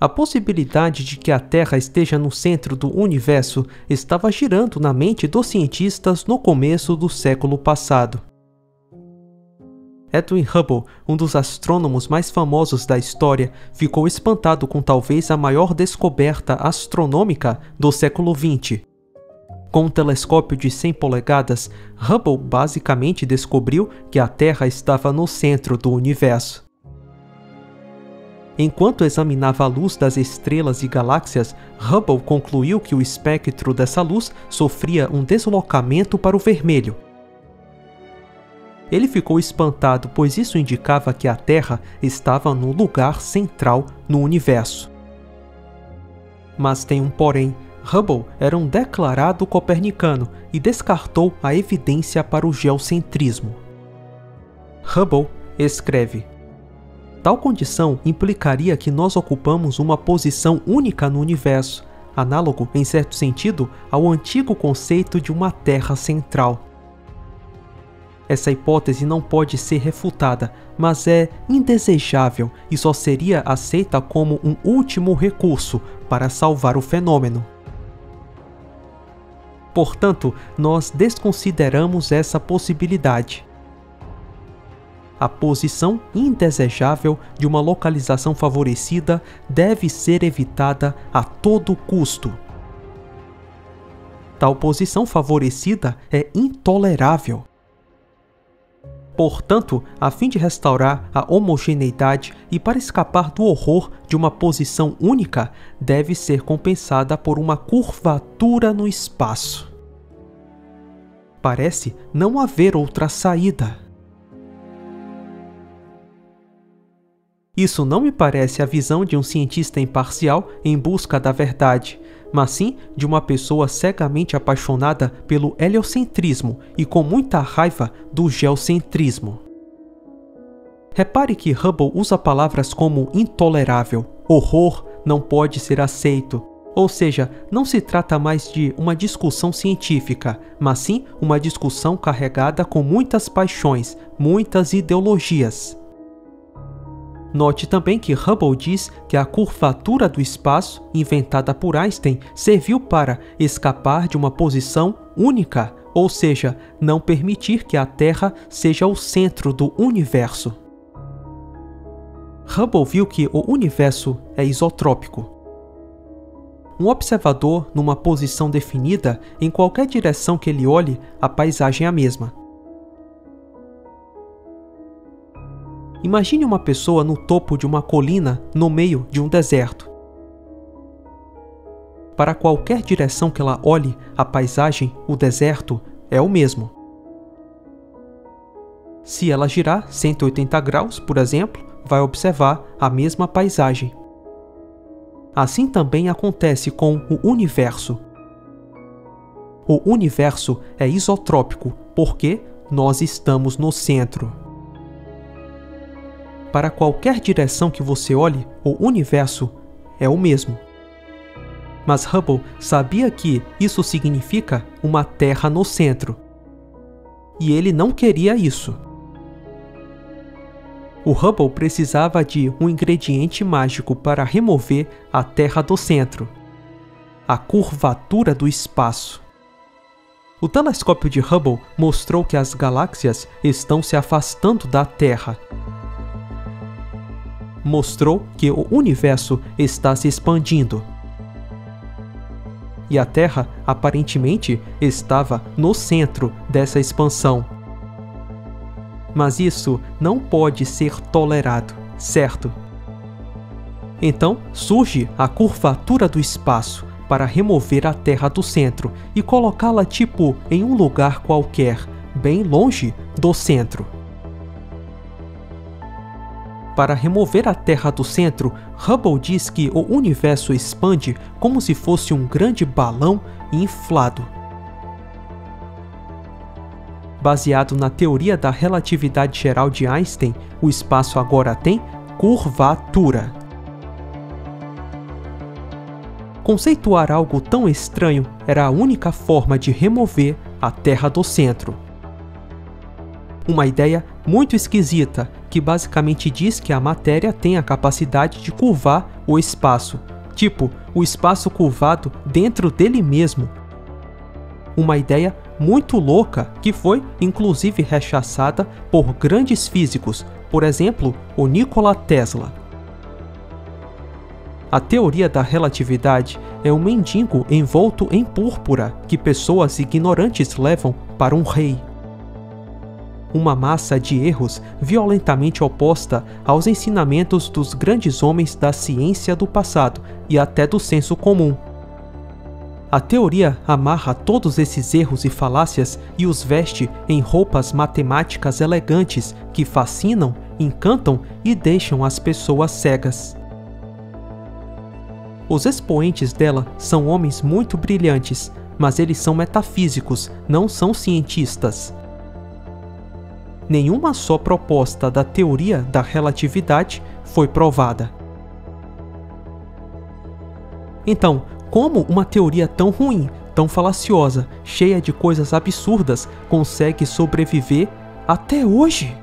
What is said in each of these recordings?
A possibilidade de que a Terra esteja no centro do universo estava girando na mente dos cientistas no começo do século passado. Edwin Hubble, um dos astrônomos mais famosos da história, ficou espantado com talvez a maior descoberta astronômica do século XX. Com um telescópio de 100 polegadas, Hubble basicamente descobriu que a Terra estava no centro do universo. Enquanto examinava a luz das estrelas e galáxias, Hubble concluiu que o espectro dessa luz sofria um deslocamento para o vermelho. Ele ficou espantado, pois isso indicava que a Terra estava no lugar central no universo. Mas tem um porém. Hubble era um declarado copernicano e descartou a evidência para o geocentrismo. Hubble escreve: tal condição implicaria que nós ocupamos uma posição única no universo, análogo, em certo sentido, ao antigo conceito de uma Terra central. Essa hipótese não pode ser refutada, mas é indesejável e só seria aceita como um último recurso para salvar o fenômeno. Portanto, nós desconsideramos essa possibilidade. A posição indesejável de uma localização favorecida deve ser evitada a todo custo. Tal posição favorecida é intolerável. Portanto, a fim de restaurar a homogeneidade e para escapar do horror de uma posição única, deve ser compensada por uma curvatura no espaço. Parece não haver outra saída. Isso não me parece a visão de um cientista imparcial em busca da verdade, mas sim de uma pessoa cegamente apaixonada pelo heliocentrismo e com muita raiva do geocentrismo. Repare que Hubble usa palavras como intolerável, horror, não pode ser aceito. Ou seja, não se trata mais de uma discussão científica, mas sim uma discussão carregada com muitas paixões, muitas ideologias. Note também que Hubble diz que a curvatura do espaço, inventada por Einstein, serviu para escapar de uma posição única, ou seja, não permitir que a Terra seja o centro do universo. Hubble viu que o universo é isotrópico. Um observador, numa posição definida, em qualquer direção que ele olhe, a paisagem é a mesma. Imagine uma pessoa no topo de uma colina no meio de um deserto. Para qualquer direção que ela olhe, a paisagem, o deserto, é o mesmo. Se ela girar 180 graus, por exemplo, vai observar a mesma paisagem. Assim também acontece com o universo. O universo é isotrópico porque nós estamos no centro. Para qualquer direção que você olhe, o universo é o mesmo. Mas Hubble sabia que isso significa uma Terra no centro. E ele não queria isso. O Hubble precisava de um ingrediente mágico para remover a Terra do centro: a curvatura do espaço. O telescópio de Hubble mostrou que as galáxias estão se afastando da Terra. Mostrou que o universo está se expandindo. E a Terra, aparentemente, estava no centro dessa expansão. Mas isso não pode ser tolerado, certo? Então surge a curvatura do espaço para remover a Terra do centro e colocá-la tipo em um lugar qualquer, bem longe do centro. Para remover a Terra do centro, Hubble diz que o universo expande como se fosse um grande balão inflado. Baseado na teoria da relatividade geral de Einstein, o espaço agora tem curvatura. Conceituar algo tão estranho era a única forma de remover a Terra do centro. Uma ideia muito esquisita, que basicamente diz que a matéria tem a capacidade de curvar o espaço, tipo, o espaço curvado dentro dele mesmo. Uma ideia muito louca que foi, inclusive, rechaçada por grandes físicos, por exemplo, o Nikola Tesla. A teoria da relatividade é um mendigo envolto em púrpura que pessoas ignorantes levam para um rei. Uma massa de erros violentamente oposta aos ensinamentos dos grandes homens da ciência do passado e até do senso comum. A teoria amarra todos esses erros e falácias e os veste em roupas matemáticas elegantes que fascinam, encantam e deixam as pessoas cegas. Os expoentes dela são homens muito brilhantes, mas eles são metafísicos, não são cientistas. Nenhuma só proposta da teoria da relatividade foi provada. Então, como uma teoria tão ruim, tão falaciosa, cheia de coisas absurdas, consegue sobreviver até hoje?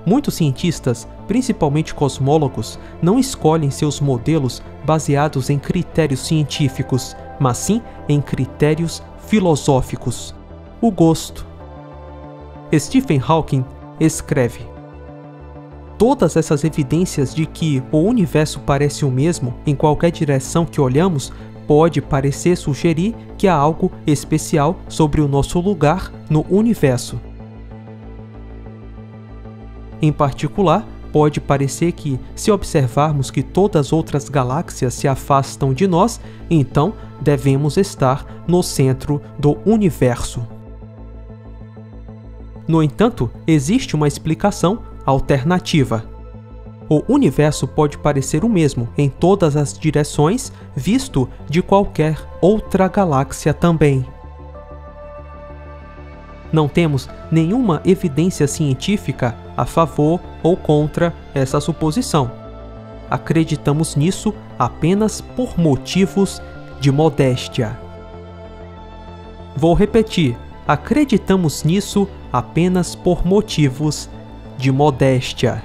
Muitos cientistas, principalmente cosmólogos, não escolhem seus modelos baseados em critérios científicos, mas sim em critérios filosóficos. O gosto. Stephen Hawking escreve: todas essas evidências de que o universo parece o mesmo em qualquer direção que olhamos pode parecer sugerir que há algo especial sobre o nosso lugar no universo. Em particular, pode parecer que, se observarmos que todas as outras galáxias se afastam de nós, então devemos estar no centro do universo. No entanto, existe uma explicação alternativa. O universo pode parecer o mesmo em todas as direções, visto de qualquer outra galáxia também. Não temos nenhuma evidência científica a favor ou contra essa suposição. Acreditamos nisso apenas por motivos de modéstia. Vou repetir, acreditamos nisso apenas por motivos de modéstia.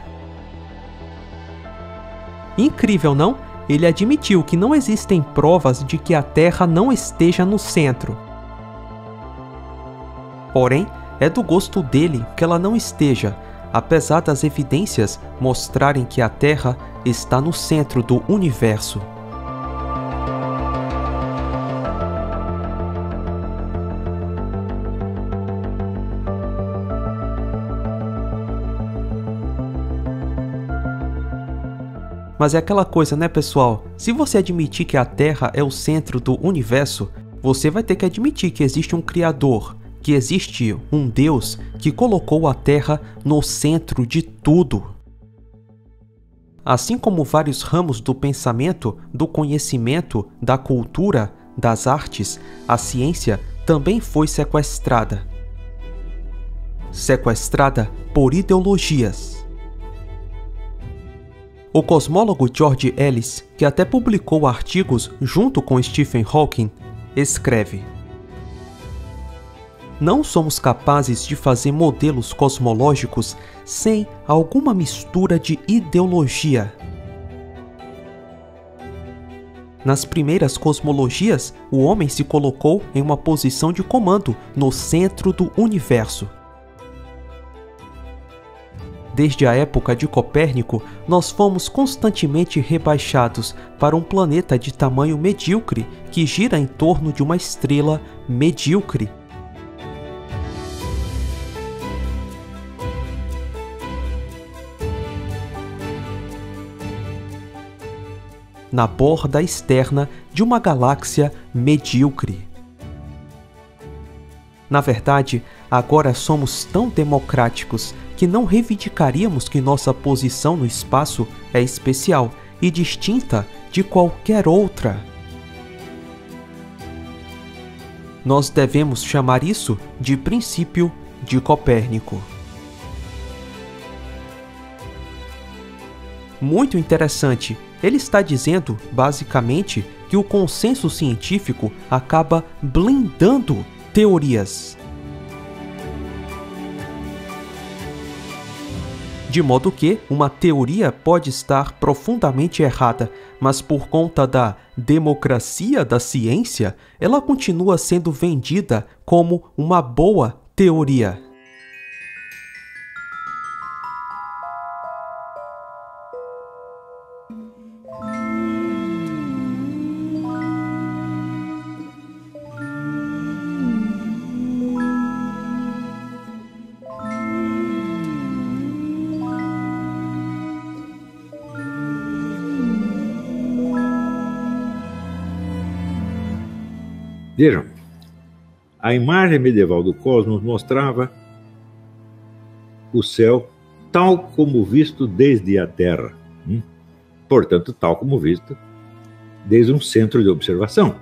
Incrível, não? Ele admitiu que não existem provas de que a Terra não esteja no centro. Porém, é do gosto dele que ela não esteja, apesar das evidências mostrarem que a Terra está no centro do universo. Mas é aquela coisa, né, pessoal? Se você admitir que a Terra é o centro do universo, você vai ter que admitir que existe um Criador, que existe um Deus que colocou a Terra no centro de tudo. Assim como vários ramos do pensamento, do conhecimento, da cultura, das artes, a ciência também foi sequestrada. Sequestrada por ideologias. O cosmólogo George Ellis, que até publicou artigos junto com Stephen Hawking, escreve: não somos capazes de fazer modelos cosmológicos sem alguma mistura de ideologia. Nas primeiras cosmologias, o homem se colocou em uma posição de comando no centro do universo. Desde a época de Copérnico, nós fomos constantemente rebaixados para um planeta de tamanho medíocre que gira em torno de uma estrela medíocre. Na borda externa de uma galáxia medíocre. Na verdade, agora somos tão democráticos que não reivindicaríamos que nossa posição no espaço é especial e distinta de qualquer outra. Nós devemos chamar isso de princípio de Copérnico. Muito interessante, ele está dizendo, basicamente, que o consenso científico acaba blindando teorias. De modo que uma teoria pode estar profundamente errada, mas por conta da democracia da ciência, ela continua sendo vendida como uma boa teoria. Vejam, a imagem medieval do cosmos mostrava o céu tal como visto desde a Terra. Portanto, tal como visto desde um centro de observação,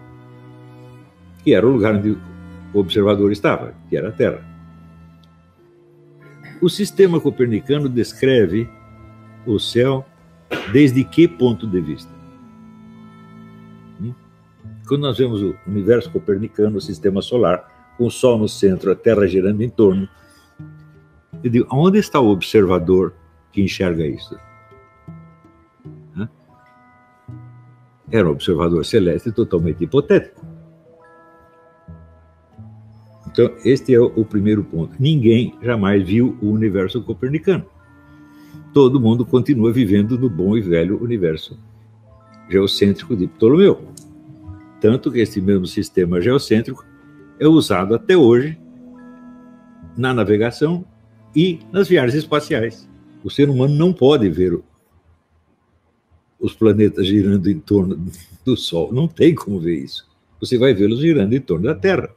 que era o lugar onde o observador estava, que era a Terra. O sistema copernicano descreve o céu desde que ponto de vista? Quando nós vemos o universo copernicano, o sistema solar, com o Sol no centro, a Terra girando em torno, eu digo, onde está o observador que enxerga isso? Era um observador celeste totalmente hipotético. Então, este é o primeiro ponto. Ninguém jamais viu o universo copernicano. Todo mundo continua vivendo no bom e velho universo geocêntrico de Ptolomeu. Tanto que esse mesmo sistema geocêntrico é usado até hoje na navegação e nas viagens espaciais. O ser humano não pode ver os planetas girando em torno do Sol. Não tem como ver isso. Você vai vê-los girando em torno da Terra.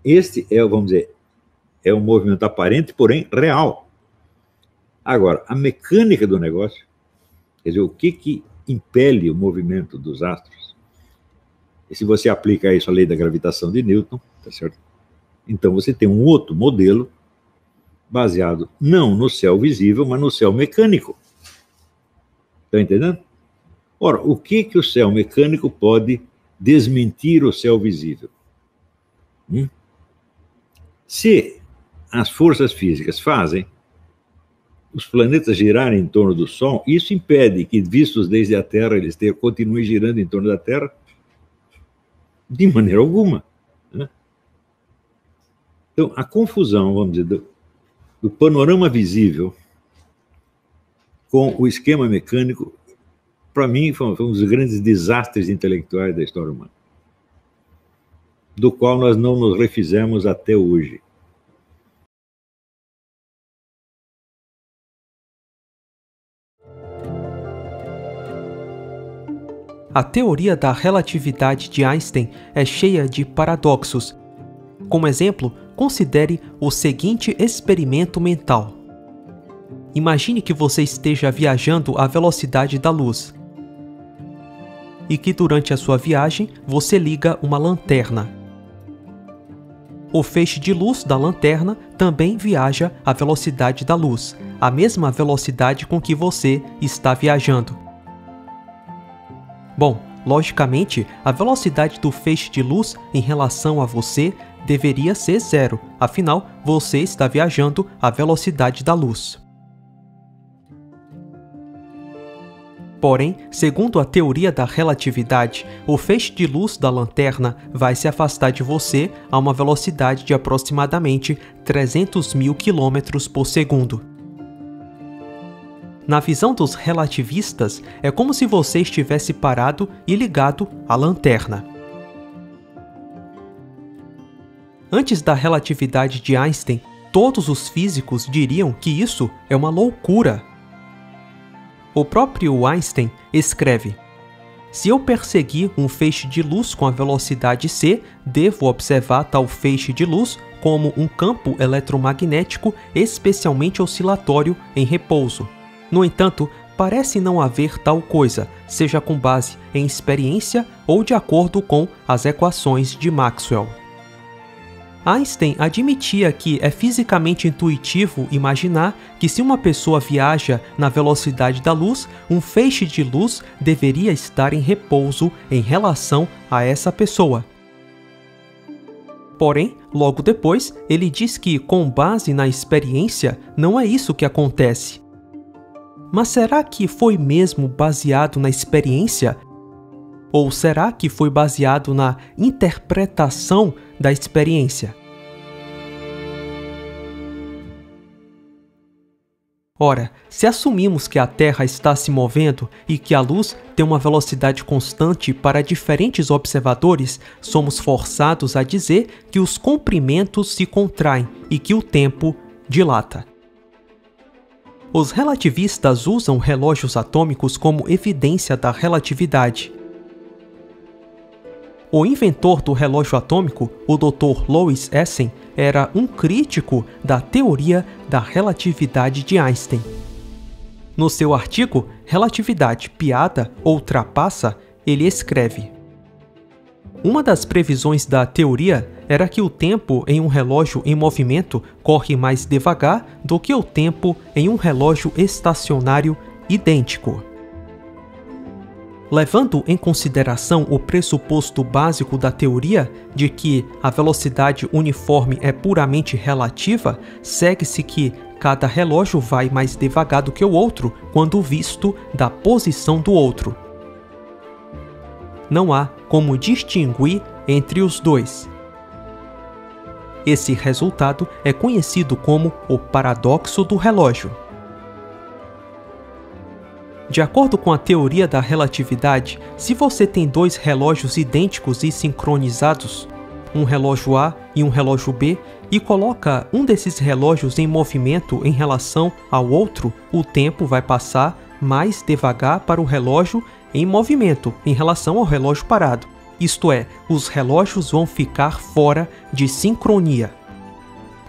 Este é, vamos dizer, é um movimento aparente, porém real. Agora, a mecânica do negócio, quer dizer, o que impele o movimento dos astros? E se você aplica isso à lei da gravitação de Newton, tá certo? Então você tem um outro modelo baseado não no céu visível, mas no céu mecânico. Está entendendo? Ora, o que o céu mecânico pode desmentir o céu visível? Se as forças físicas fazem os planetas girarem em torno do Sol, isso impede que, vistos desde a Terra, eles continuem girando em torno da Terra? De maneira alguma. Então, a confusão, vamos dizer, do panorama visível com o esquema mecânico, para mim, foi um dos grandes desastres intelectuais da história humana, do qual nós não nos refizemos até hoje. A teoria da relatividade de Einstein é cheia de paradoxos. Como exemplo, considere o seguinte experimento mental. Imagine que você esteja viajando à velocidade da luz e que durante a sua viagem você liga uma lanterna. O feixe de luz da lanterna também viaja à velocidade da luz, a mesma velocidade com que você está viajando. Bom, logicamente, a velocidade do feixe de luz em relação a você deveria ser zero, afinal, você está viajando à velocidade da luz. Porém, segundo a teoria da relatividade, o feixe de luz da lanterna vai se afastar de você a uma velocidade de aproximadamente 300.000 km por segundo. Na visão dos relativistas, é como se você estivesse parado e ligado à lanterna. Antes da relatividade de Einstein, todos os físicos diriam que isso é uma loucura. O próprio Einstein escreve: se eu perseguir um feixe de luz com a velocidade c, devo observar tal feixe de luz como um campo eletromagnético especialmente oscilatório em repouso. No entanto, parece não haver tal coisa, seja com base em experiência ou de acordo com as equações de Maxwell. Einstein admitia que é fisicamente intuitivo imaginar que se uma pessoa viaja na velocidade da luz, um feixe de luz deveria estar em repouso em relação a essa pessoa. Porém, logo depois, ele diz que, com base na experiência, não é isso que acontece. Mas será que foi mesmo baseado na experiência? Ou será que foi baseado na interpretação da experiência? Ora, se assumimos que a Terra está se movendo e que a luz tem uma velocidade constante para diferentes observadores, somos forçados a dizer que os comprimentos se contraem e que o tempo dilata. Os relativistas usam relógios atômicos como evidência da relatividade. O inventor do relógio atômico, o Dr. Louis Essen, era um crítico da teoria da relatividade de Einstein. No seu artigo Relatividade, Piada ou Trapaça, ele escreve: uma das previsões da teoria era que o tempo em um relógio em movimento corre mais devagar do que o tempo em um relógio estacionário idêntico. Levando em consideração o pressuposto básico da teoria de que a velocidade uniforme é puramente relativa, segue-se que cada relógio vai mais devagar do que o outro quando visto da posição do outro. Não há como distinguir entre os dois. Esse resultado é conhecido como o paradoxo do relógio. De acordo com a teoria da relatividade, se você tem dois relógios idênticos e sincronizados, um relógio A e um relógio B, e coloca um desses relógios em movimento em relação ao outro, o tempo vai passar mais devagar para o relógio em movimento em relação ao relógio parado. Isto é, os relógios vão ficar fora de sincronia.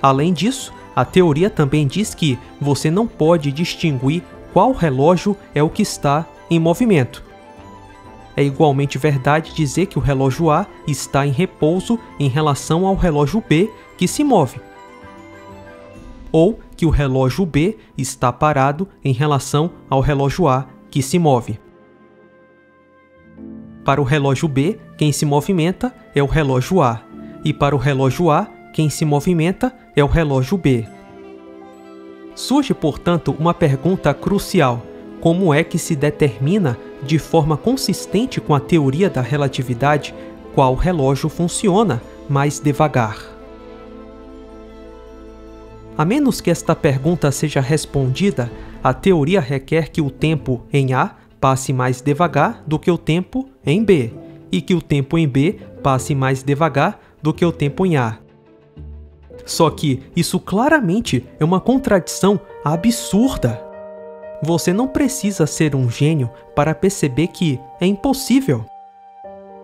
Além disso, a teoria também diz que você não pode distinguir qual relógio é o que está em movimento. É igualmente verdade dizer que o relógio A está em repouso em relação ao relógio B que se move, ou que o relógio B está parado em relação ao relógio A que se move. Para o relógio B, quem se movimenta é o relógio A, e para o relógio A, quem se movimenta é o relógio B. Surge, portanto, uma pergunta crucial: como é que se determina, de forma consistente com a teoria da relatividade, qual relógio funciona mais devagar? A menos que esta pergunta seja respondida, a teoria requer que o tempo em A passe mais devagar do que o tempo em B, e que o tempo em B passe mais devagar do que o tempo em A. Só que isso claramente é uma contradição absurda. Você não precisa ser um gênio para perceber que é impossível.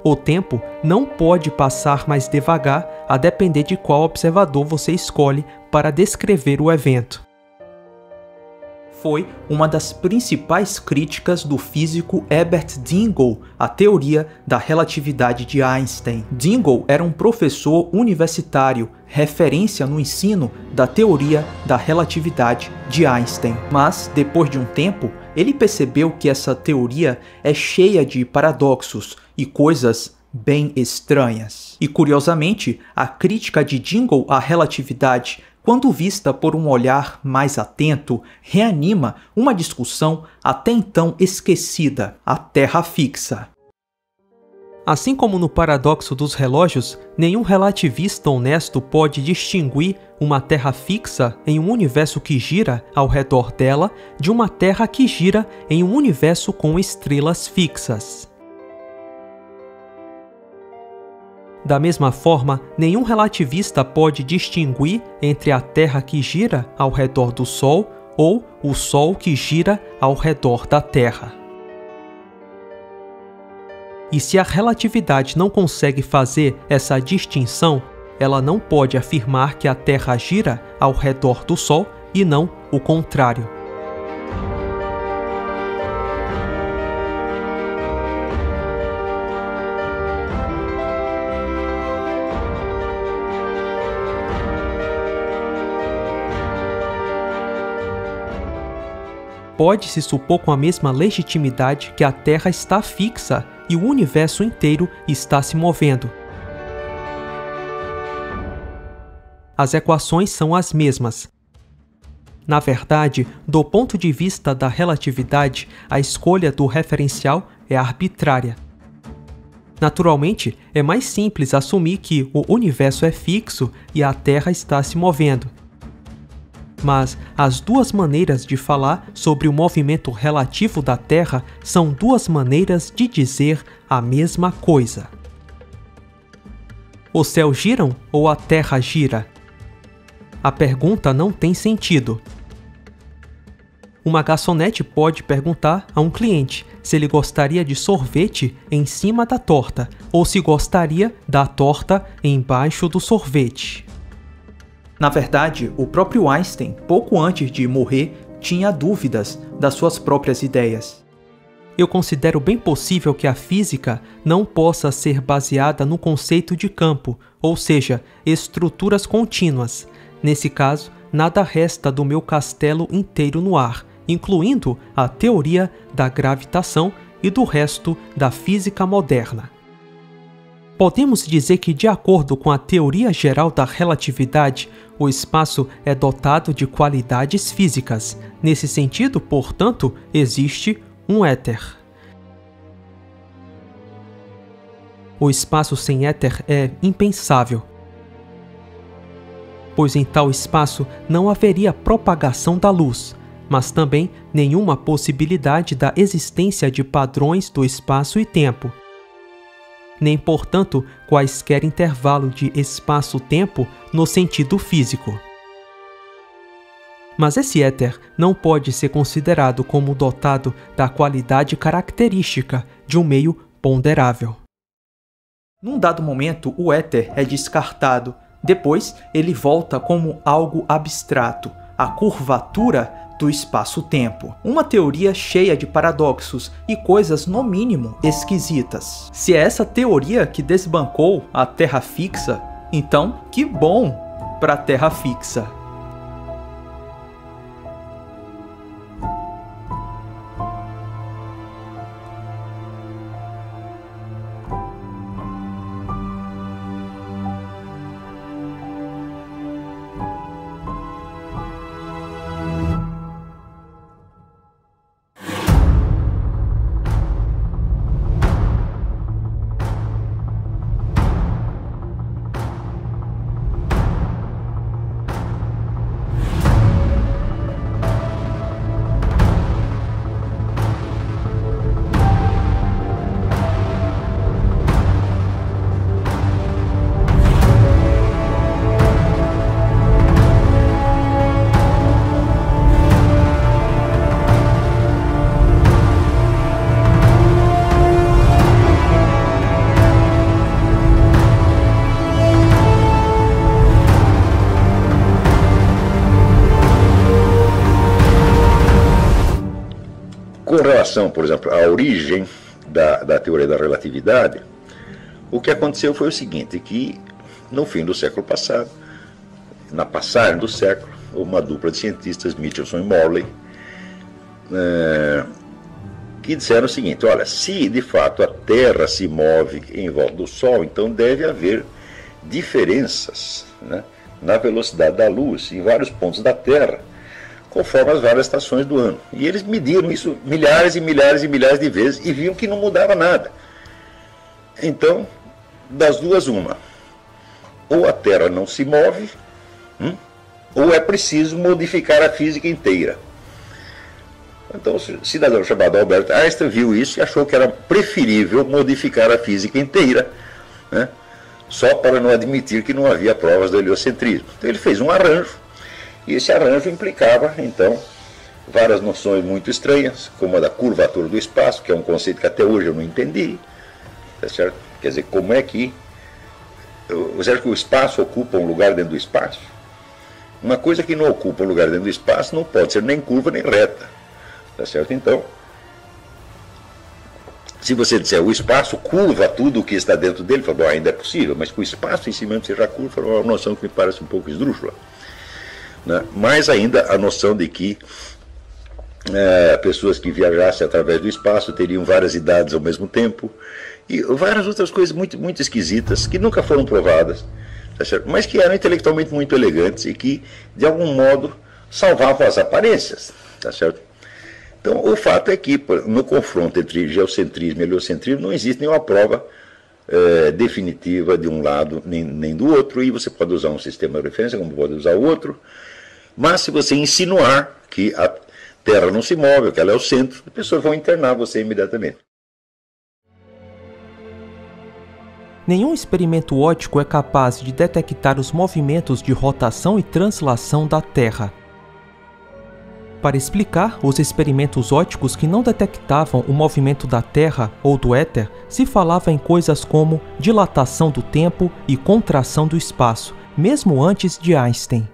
O tempo não pode passar mais devagar a depender de qual observador você escolhe para descrever o evento. Foi uma das principais críticas do físico Herbert Dingle à teoria da relatividade de Einstein. Dingle era um professor universitário, referência no ensino da teoria da relatividade de Einstein. Mas, depois de um tempo, ele percebeu que essa teoria é cheia de paradoxos e coisas bem estranhas. E, curiosamente, a crítica de Dingle à relatividade, quando vista por um olhar mais atento, reanima uma discussão até então esquecida, a Terra fixa. Assim como no paradoxo dos relógios, nenhum relativista honesto pode distinguir uma Terra fixa em um universo que gira ao redor dela de uma Terra que gira em um universo com estrelas fixas. Da mesma forma, nenhum relativista pode distinguir entre a Terra que gira ao redor do Sol ou o Sol que gira ao redor da Terra. E se a relatividade não consegue fazer essa distinção, ela não pode afirmar que a Terra gira ao redor do Sol e não o contrário. Pode-se supor com a mesma legitimidade que a Terra está fixa e o universo inteiro está se movendo. As equações são as mesmas. Na verdade, do ponto de vista da relatividade, a escolha do referencial é arbitrária. Naturalmente, é mais simples assumir que o universo é fixo e a Terra está se movendo. Mas as duas maneiras de falar sobre o movimento relativo da Terra são duas maneiras de dizer a mesma coisa. Os céus giram ou a Terra gira? A pergunta não tem sentido. Uma garçonete pode perguntar a um cliente se ele gostaria de sorvete em cima da torta ou se gostaria da torta embaixo do sorvete. Na verdade, o próprio Einstein, pouco antes de morrer, tinha dúvidas das suas próprias ideias. Eu considero bem possível que a física não possa ser baseada no conceito de campo, ou seja, estruturas contínuas. Nesse caso, nada resta do meu castelo inteiro no ar, incluindo a teoria da gravitação e do resto da física moderna. Podemos dizer que, de acordo com a teoria geral da relatividade, o espaço é dotado de qualidades físicas. Nesse sentido, portanto, existe um éter. O espaço sem éter é impensável, pois em tal espaço não haveria propagação da luz, mas também nenhuma possibilidade da existência de padrões do espaço e tempo, nem, portanto, quaisquer intervalo de espaço-tempo no sentido físico. Mas esse éter não pode ser considerado como dotado da qualidade característica de um meio ponderável. Num dado momento, o éter é descartado. Depois, ele volta como algo abstrato, a curvatura do espaço-tempo. Uma teoria cheia de paradoxos e coisas, no mínimo, esquisitas. Se é essa teoria que desbancou a Terra fixa, então que bom para a Terra fixa. Com relação, por exemplo, à origem da teoria da relatividade, o que aconteceu foi o seguinte, que no fim do século passado, na passagem do século, uma dupla de cientistas, Michelson e Morley, que disseram o seguinte: olha, se de fato a Terra se move em volta do Sol, então deve haver diferenças, né, na velocidade da luz em vários pontos da Terra, conforme as várias estações do ano. E eles mediram isso milhares e milhares e milhares de vezes e viam que não mudava nada. Então, das duas, uma: ou a Terra não se move, ou é preciso modificar a física inteira. Então, o cidadão chamado Albert Einstein viu isso e achou que era preferível modificar a física inteira, né, só para não admitir que não havia provas do heliocentrismo. Então ele fez um arranjo, e esse arranjo implicava, então, várias noções muito estranhas, como a da curvatura do espaço, que é um conceito que até hoje eu não entendi, tá certo? Quer dizer, como é que você acha que o espaço ocupa um lugar dentro do espaço? Uma coisa que não ocupa um lugar dentro do espaço não pode ser nem curva nem reta, tá certo? Então, se você disser o espaço curva tudo o que está dentro dele, fala, bom, ainda é possível, mas que o espaço em si mesmo seja curva é uma noção que me parece um pouco esdrúxula. Né? Mais ainda a noção de que pessoas que viajassem através do espaço teriam várias idades ao mesmo tempo, e várias outras coisas muito, muito esquisitas, que nunca foram provadas, tá certo? Mas que eram intelectualmente muito elegantes e que, de algum modo, salvavam as aparências, tá certo? Então, o fato é que, no confronto entre geocentrismo e heliocentrismo, não existe nenhuma prova definitiva de um lado nem do outro, e você pode usar um sistema de referência, como pode usar o outro, mas se você insinuar que a Terra não se move, que ela é o centro, as pessoas vão internar você imediatamente. Nenhum experimento óptico é capaz de detectar os movimentos de rotação e translação da Terra. Para explicar os experimentos ópticos que não detectavam o movimento da Terra ou do éter, se falava em coisas como dilatação do tempo e contração do espaço, mesmo antes de Einstein.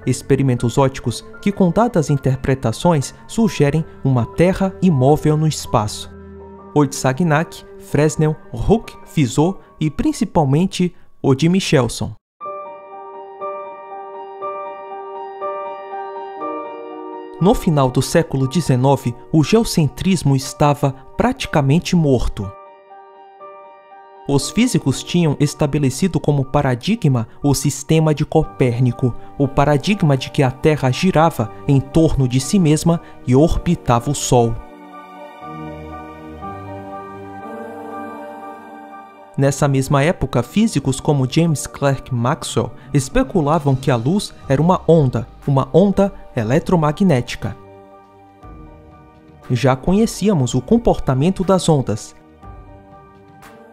Experimentos ópticos que, com dadas interpretações, sugerem uma Terra imóvel no espaço. O de Sagnac, Fresnel, Hooke, Fizeau e principalmente o de Michelson. No final do século XIX, o geocentrismo estava praticamente morto. Os físicos tinham estabelecido como paradigma o sistema de Copérnico, o paradigma de que a Terra girava em torno de si mesma e orbitava o Sol. Nessa mesma época, físicos como James Clerk Maxwell especulavam que a luz era uma onda eletromagnética. Já conhecíamos o comportamento das ondas.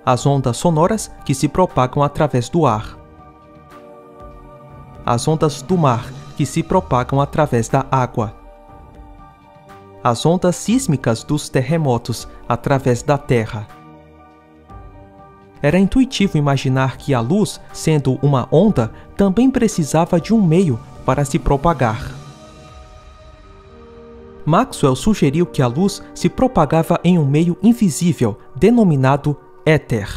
As ondas sonoras que se propagam através do ar. As ondas do mar que se propagam através da água. As ondas sísmicas dos terremotos através da terra. Era intuitivo imaginar que a luz, sendo uma onda, também precisava de um meio para se propagar. Maxwell sugeriu que a luz se propagava em um meio invisível, denominado éter.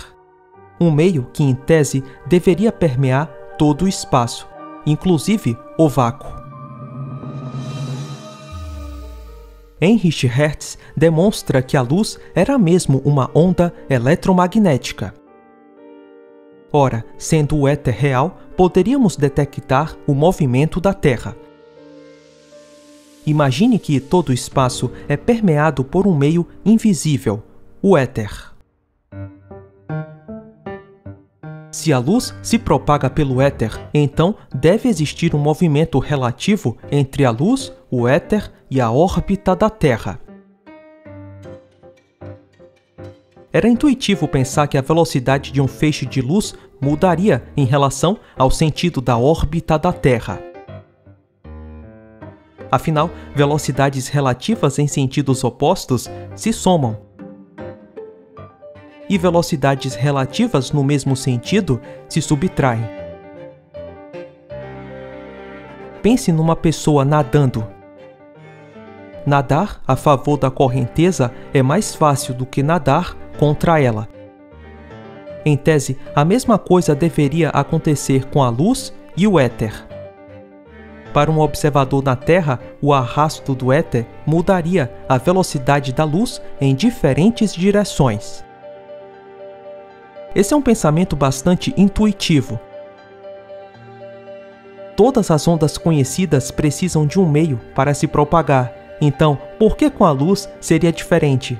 Um meio que, em tese, deveria permear todo o espaço, inclusive o vácuo. Heinrich Hertz demonstra que a luz era mesmo uma onda eletromagnética. Ora, sendo o éter real, poderíamos detectar o movimento da Terra. Imagine que todo o espaço é permeado por um meio invisível, o éter. Se a luz se propaga pelo éter, então deve existir um movimento relativo entre a luz, o éter e a órbita da Terra. Era intuitivo pensar que a velocidade de um feixe de luz mudaria em relação ao sentido da órbita da Terra. Afinal, velocidades relativas em sentidos opostos se somam. E velocidades relativas no mesmo sentido se subtraem. Pense numa pessoa nadando. Nadar a favor da correnteza é mais fácil do que nadar contra ela. Em tese, a mesma coisa deveria acontecer com a luz e o éter. Para um observador na Terra, o arrasto do éter mudaria a velocidade da luz em diferentes direções. Esse é um pensamento bastante intuitivo. Todas as ondas conhecidas precisam de um meio para se propagar, então por que com a luz seria diferente?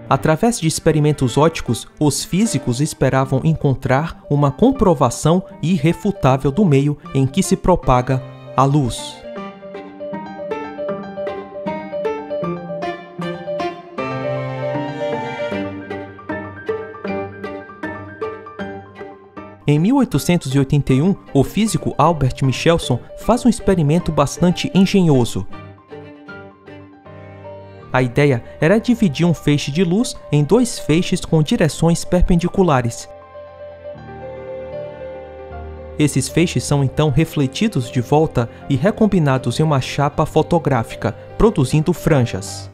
Através de experimentos ópticos, os físicos esperavam encontrar uma comprovação irrefutável do meio em que se propaga a luz. Em 1881, o físico Albert Michelson faz um experimento bastante engenhoso. A ideia era dividir um feixe de luz em dois feixes com direções perpendiculares. Esses feixes são então refletidos de volta e recombinados em uma chapa fotográfica, produzindo franjas.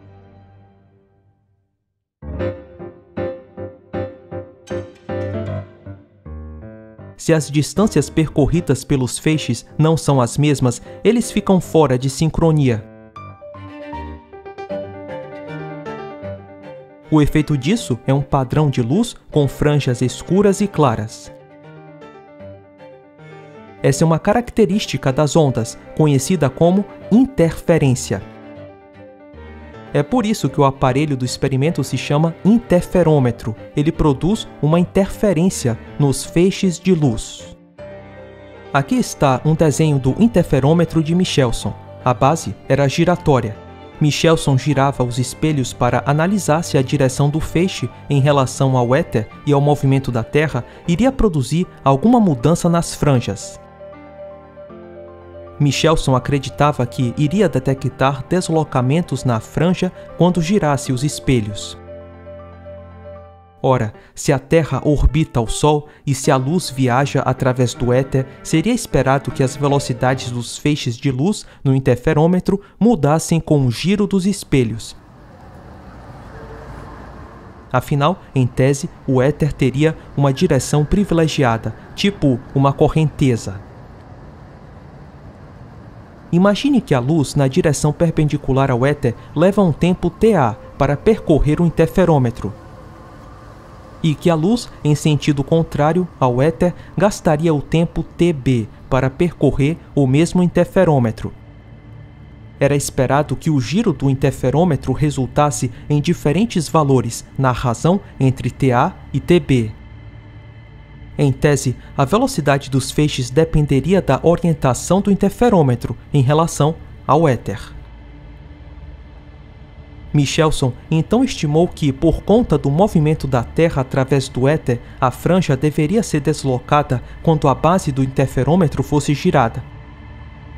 Se as distâncias percorridas pelos feixes não são as mesmas, eles ficam fora de sincronia. O efeito disso é um padrão de luz com franjas escuras e claras. Essa é uma característica das ondas, conhecida como interferência. É por isso que o aparelho do experimento se chama interferômetro. Ele produz uma interferência nos feixes de luz. Aqui está um desenho do interferômetro de Michelson. A base era giratória. Michelson girava os espelhos para analisar se a direção do feixe em relação ao éter e ao movimento da Terra iria produzir alguma mudança nas franjas. Michelson acreditava que iria detectar deslocamentos na franja quando girasse os espelhos. Ora, se a Terra orbita o Sol e se a luz viaja através do éter, seria esperado que as velocidades dos feixes de luz no interferômetro mudassem com o giro dos espelhos. Afinal, em tese, o éter teria uma direção privilegiada, tipo uma correnteza. Imagine que a luz na direção perpendicular ao éter leva um tempo TA para percorrer o interferômetro, e que a luz em sentido contrário ao éter gastaria o tempo TB para percorrer o mesmo interferômetro. Era esperado que o giro do interferômetro resultasse em diferentes valores na razão entre TA e TB. Em tese, a velocidade dos feixes dependeria da orientação do interferômetro em relação ao éter. Michelson então estimou que, por conta do movimento da Terra através do éter, a franja deveria ser deslocada quando a base do interferômetro fosse girada.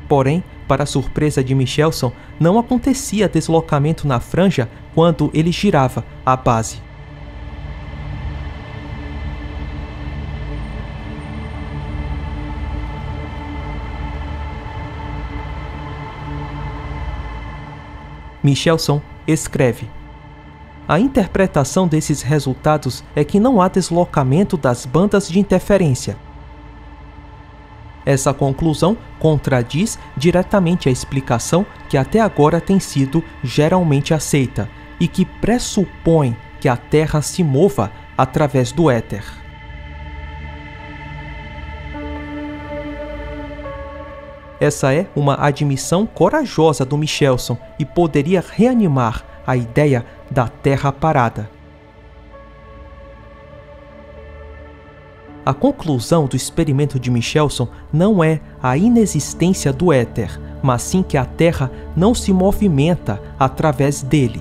Porém, para surpresa de Michelson, não acontecia deslocamento na franja quando ele girava a base. Michelson escreve: a interpretação desses resultados é que não há deslocamento das bandas de interferência. Essa conclusão contradiz diretamente a explicação que até agora tem sido geralmente aceita e que pressupõe que a Terra se mova através do éter. Essa é uma admissão corajosa do Michelson e poderia reanimar a ideia da Terra parada. A conclusão do experimento de Michelson não é a inexistência do éter, mas sim que a Terra não se movimenta através dele.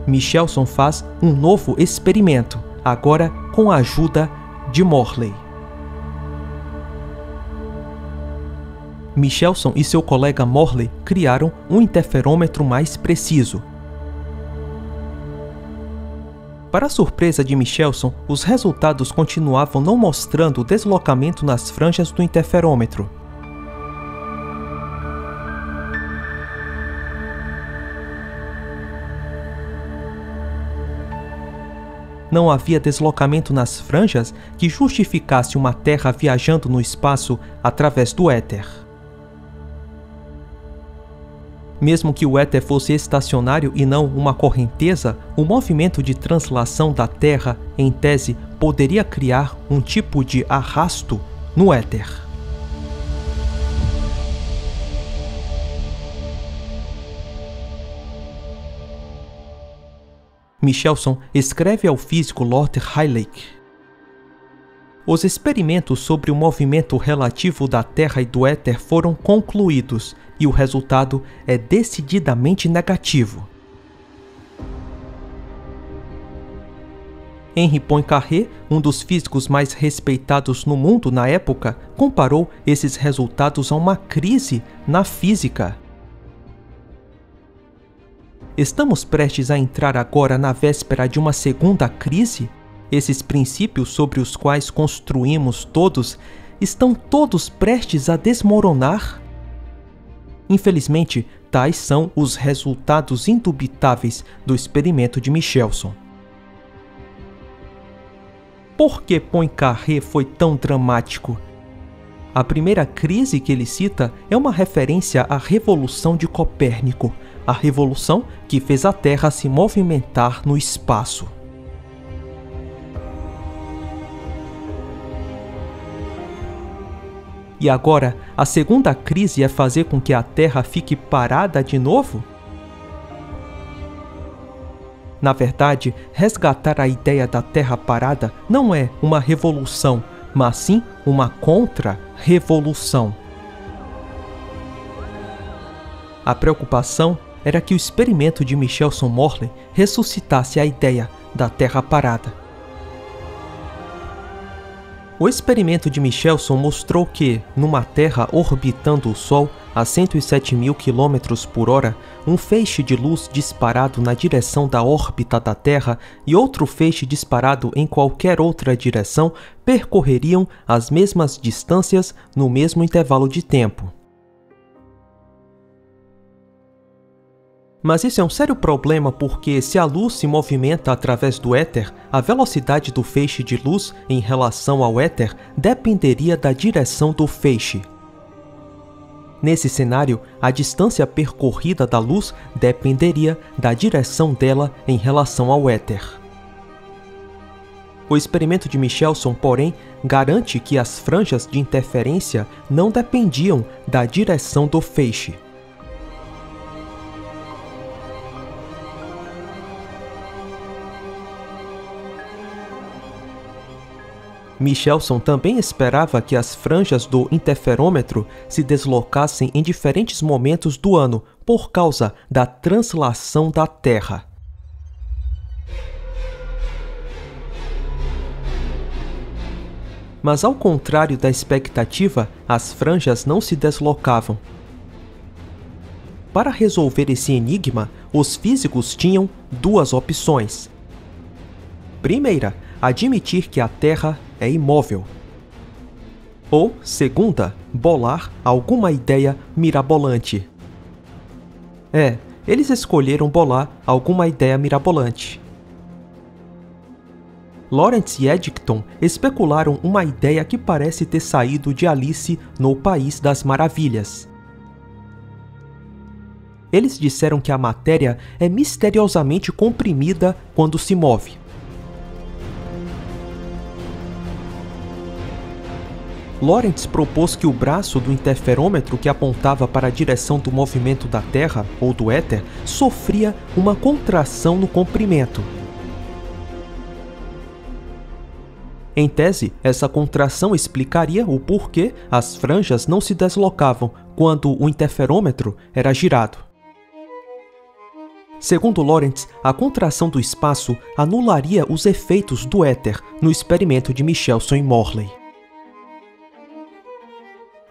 Michelson faz um novo experimento, agora com a ajuda de Morley. Michelson e seu colega Morley criaram um interferômetro mais preciso. Para a surpresa de Michelson, os resultados continuavam não mostrando deslocamento nas franjas do interferômetro. Não havia deslocamento nas franjas que justificasse uma Terra viajando no espaço através do éter. Mesmo que o éter fosse estacionário e não uma correnteza, o movimento de translação da Terra, em tese, poderia criar um tipo de arrasto no éter. Michelson escreve ao físico Lord Rayleigh: os experimentos sobre o movimento relativo da Terra e do éter foram concluídos e o resultado é decididamente negativo. Henri Poincaré, um dos físicos mais respeitados no mundo na época, comparou esses resultados a uma crise na física. Estamos prestes a entrar agora na véspera de uma segunda crise? Esses princípios sobre os quais construímos todos estão todos prestes a desmoronar? Infelizmente, tais são os resultados indubitáveis do experimento de Michelson. Por que Poincaré foi tão dramático? A primeira crise que ele cita é uma referência à revolução de Copérnico, a revolução que fez a Terra se movimentar no espaço. E agora, a segunda crise é fazer com que a Terra fique parada de novo? Na verdade, resgatar a ideia da Terra parada não é uma revolução, mas sim uma contra-revolução. A preocupação era que o experimento de Michelson-Morley ressuscitasse a ideia da Terra parada. O experimento de Michelson mostrou que, numa Terra orbitando o Sol a 107.000 km/h, um feixe de luz disparado na direção da órbita da Terra e outro feixe disparado em qualquer outra direção percorreriam as mesmas distâncias no mesmo intervalo de tempo. Mas isso é um sério problema porque, se a luz se movimenta através do éter, a velocidade do feixe de luz em relação ao éter dependeria da direção do feixe. Nesse cenário, a distância percorrida da luz dependeria da direção dela em relação ao éter. O experimento de Michelson, porém, garante que as franjas de interferência não dependiam da direção do feixe. Michelson também esperava que as franjas do interferômetro se deslocassem em diferentes momentos do ano por causa da translação da Terra. Mas ao contrário da expectativa, as franjas não se deslocavam. Para resolver esse enigma, os físicos tinham duas opções. Primeira, admitir que a Terra é imóvel. Ou, segunda, bolar alguma ideia mirabolante. Eles escolheram bolar alguma ideia mirabolante. Lorentz e Eddington especularam uma ideia que parece ter saído de Alice no País das Maravilhas. Eles disseram que a matéria é misteriosamente comprimida quando se move. Lorentz propôs que o braço do interferômetro que apontava para a direção do movimento da Terra, ou do éter, sofria uma contração no comprimento. Em tese, essa contração explicaria o porquê as franjas não se deslocavam quando o interferômetro era girado. Segundo Lorentz, a contração do espaço anularia os efeitos do éter no experimento de Michelson e Morley.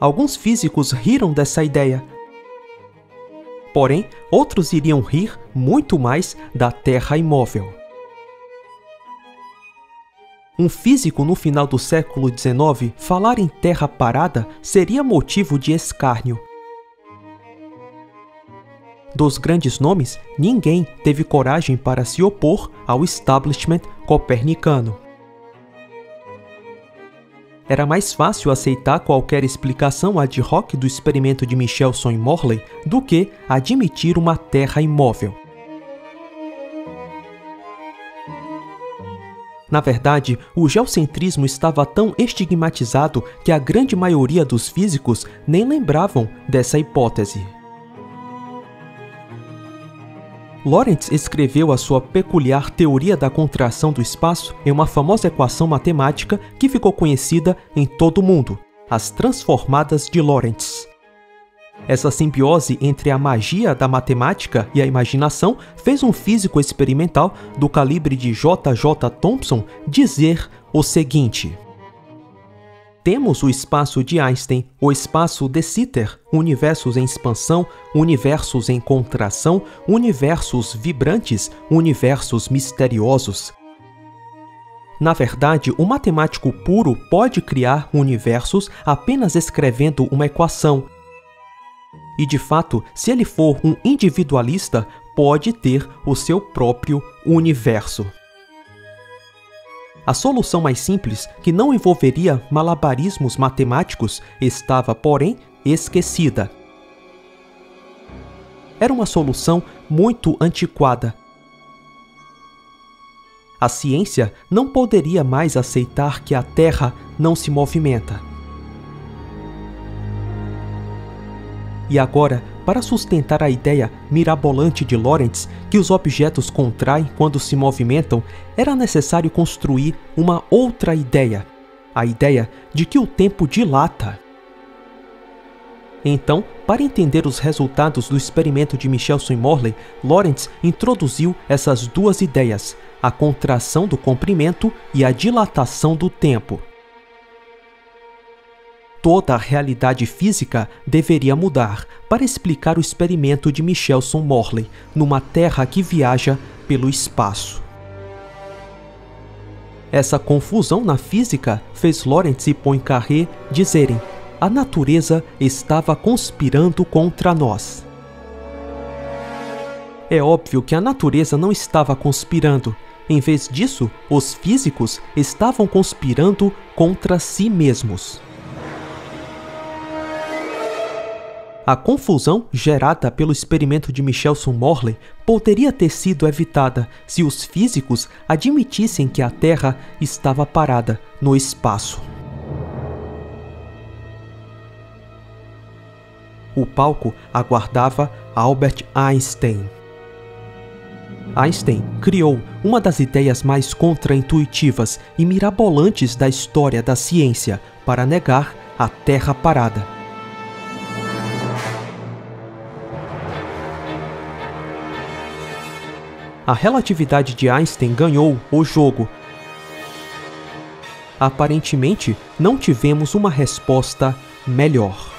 Alguns físicos riram dessa ideia. Porém, outros iriam rir muito mais da Terra imóvel. Um físico no final do século XIX falar em Terra parada seria motivo de escárnio. Dos grandes nomes, ninguém teve coragem para se opor ao establishment copernicano. Era mais fácil aceitar qualquer explicação ad hoc do experimento de Michelson e Morley do que admitir uma Terra imóvel. Na verdade, o geocentrismo estava tão estigmatizado que a grande maioria dos físicos nem lembravam dessa hipótese. Lorentz escreveu a sua peculiar teoria da contração do espaço em uma famosa equação matemática que ficou conhecida em todo o mundo, as transformadas de Lorentz. Essa simbiose entre a magia da matemática e a imaginação fez um físico experimental do calibre de J.J. Thomson dizer o seguinte: temos o espaço de Einstein, o espaço de Sitter, universos em expansão, universos em contração, universos vibrantes, universos misteriosos. Na verdade, o matemático puro pode criar universos apenas escrevendo uma equação. E de fato, se ele for um individualista, pode ter o seu próprio universo. A solução mais simples, que não envolveria malabarismos matemáticos, estava, porém, esquecida. era uma solução muito antiquada. A ciência não poderia mais aceitar que a Terra não se movimenta. E agora, para sustentar a ideia mirabolante de Lorentz que os objetos contraem quando se movimentam, era necessário construir uma outra ideia, a ideia de que o tempo dilata. Então, para entender os resultados do experimento de Michelson e Morley, Lorentz introduziu essas duas ideias, a contração do comprimento e a dilatação do tempo. Toda a realidade física deveria mudar para explicar o experimento de Michelson-Morley numa Terra que viaja pelo espaço. Essa confusão na física fez Lorentz e Poincaré dizerem: a natureza estava conspirando contra nós. É óbvio que a natureza não estava conspirando. Em vez disso, os físicos estavam conspirando contra si mesmos. A confusão gerada pelo experimento de Michelson-Morley poderia ter sido evitada se os físicos admitissem que a Terra estava parada no espaço. O palco aguardava Albert Einstein. Einstein criou uma das ideias mais contraintuitivas e mirabolantes da história da ciência para negar a Terra parada. A relatividade de Einstein ganhou o jogo. Aparentemente, não tivemos uma resposta melhor.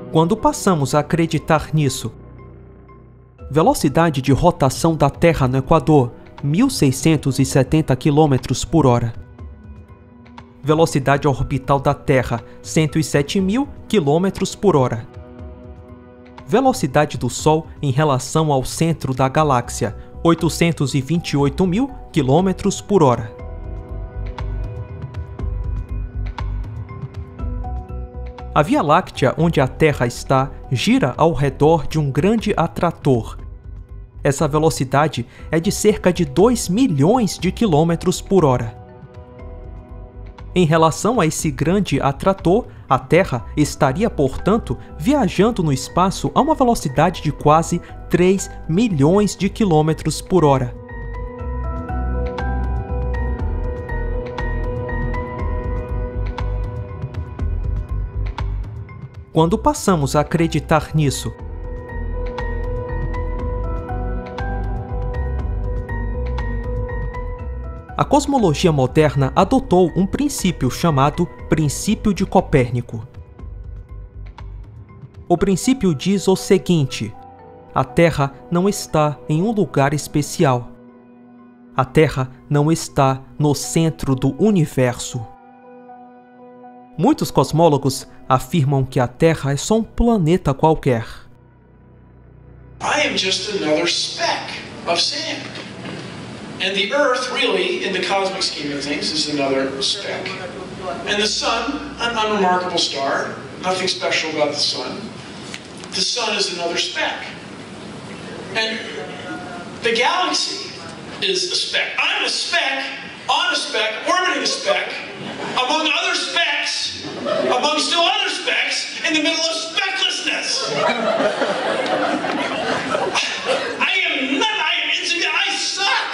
Quando passamos a acreditar nisso, velocidade de rotação da Terra no Equador, 1.670 km por hora. Velocidade orbital da Terra, 107.000 km por hora. Velocidade do Sol em relação ao centro da galáxia, 828.000 km por hora. A Via Láctea, onde a Terra está, gira ao redor de um grande atrator. Essa velocidade é de cerca de 2 milhões de quilômetros por hora. Em relação a esse grande atrator, a Terra estaria, portanto, viajando no espaço a uma velocidade de quase 3 milhões de quilômetros por hora. Quando passamos a acreditar nisso, a cosmologia moderna adotou um princípio chamado princípio de Copérnico. O princípio diz o seguinte: a Terra não está em um lugar especial. A Terra não está no centro do universo. Muitos cosmólogos afirmam que a Terra é só um planeta qualquer. I am just another speck of sand. And the Earth, really, in the cosmic scheme of things, is another speck. And the Sun, an unremarkable star, nothing special about the Sun. The Sun is another speck. And the galaxy is a speck. I'm a speck, on a speck, orbiting a speck, among other specks, among still other specks, in the middle of specklessness. I am insignificant, I suck!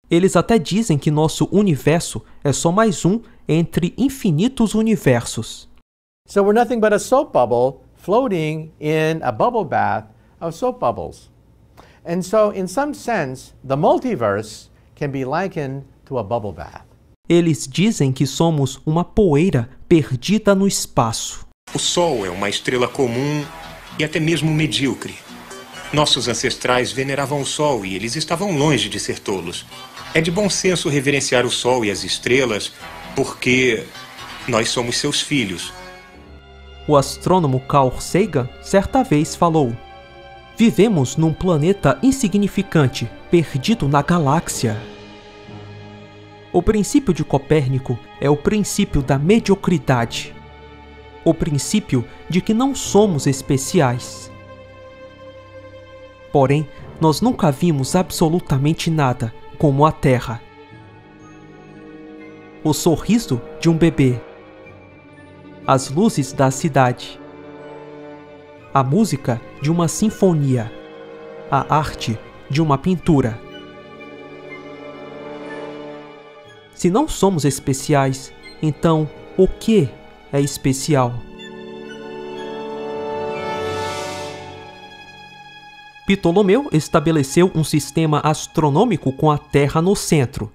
Eles até dizem que nosso universo é só mais um entre infinitos universos. So we're nothing but a soap bubble floating in a bubble bath of soap bubbles. And so, in some sense, the multiverse can be likened to a bubble bath. Eles dizem que somos uma poeira perdida no espaço. O Sol é uma estrela comum e até mesmo medíocre. Nossos ancestrais veneravam o Sol e eles estavam longe de ser tolos. É de bom senso reverenciar o Sol e as estrelas, porque nós somos seus filhos. O astrônomo Carl Sagan certa vez falou: "Vivemos num planeta insignificante, perdido na galáxia." O princípio de Copérnico é o princípio da mediocridade. O princípio de que não somos especiais. Porém, nós nunca vimos absolutamente nada como a Terra. O sorriso de um bebê. As luzes da cidade. A música de uma sinfonia. A arte de uma pintura. Se não somos especiais, então o que é especial? Ptolomeu estabeleceu um sistema astronômico com a Terra no centro.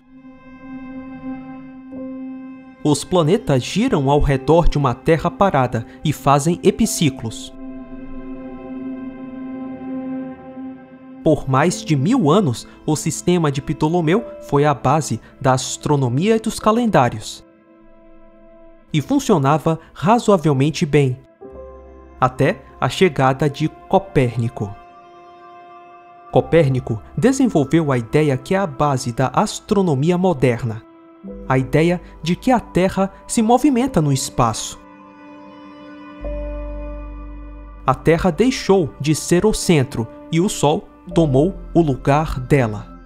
Os planetas giram ao redor de uma Terra parada e fazem epiciclos. Por mais de 1000 anos, o sistema de Ptolomeu foi a base da astronomia e dos calendários. E funcionava razoavelmente bem, até a chegada de Copérnico. Copérnico desenvolveu a ideia que é a base da astronomia moderna, a ideia de que a Terra se movimenta no espaço. A Terra deixou de ser o centro e o Sol tomou o lugar dela.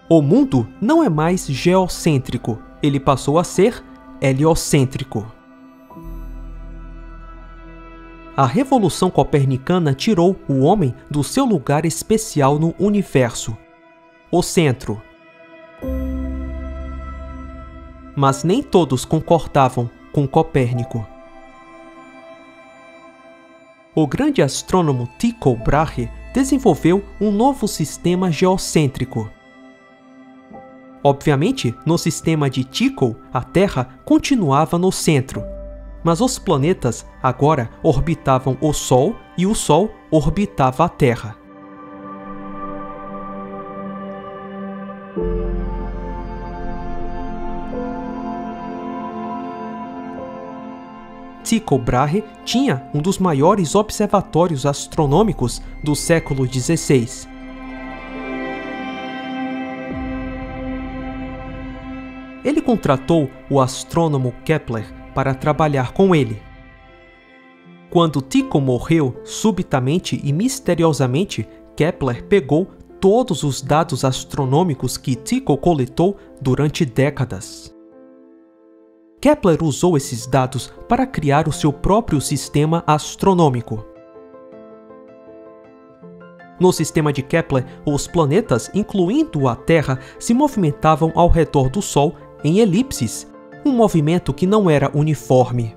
O mundo não é mais geocêntrico, ele passou a ser heliocêntrico. A Revolução Copernicana tirou o homem do seu lugar especial no universo, o centro. Mas nem todos concordavam com Copérnico. O grande astrônomo Tycho Brahe desenvolveu um novo sistema geocêntrico. Obviamente, no sistema de Tycho, a Terra continuava no centro, mas os planetas agora orbitavam o Sol e o Sol orbitava a Terra. Tycho Brahe tinha um dos maiores observatórios astronômicos do século XVI. Ele contratou o astrônomo Kepler para trabalhar com ele. Quando Tycho morreu subitamente e misteriosamente, Kepler pegou todos os dados astronômicos que Tycho coletou durante décadas. Kepler usou esses dados para criar o seu próprio sistema astronômico. No sistema de Kepler, os planetas, incluindo a Terra, se movimentavam ao redor do Sol em elipses, um movimento que não era uniforme.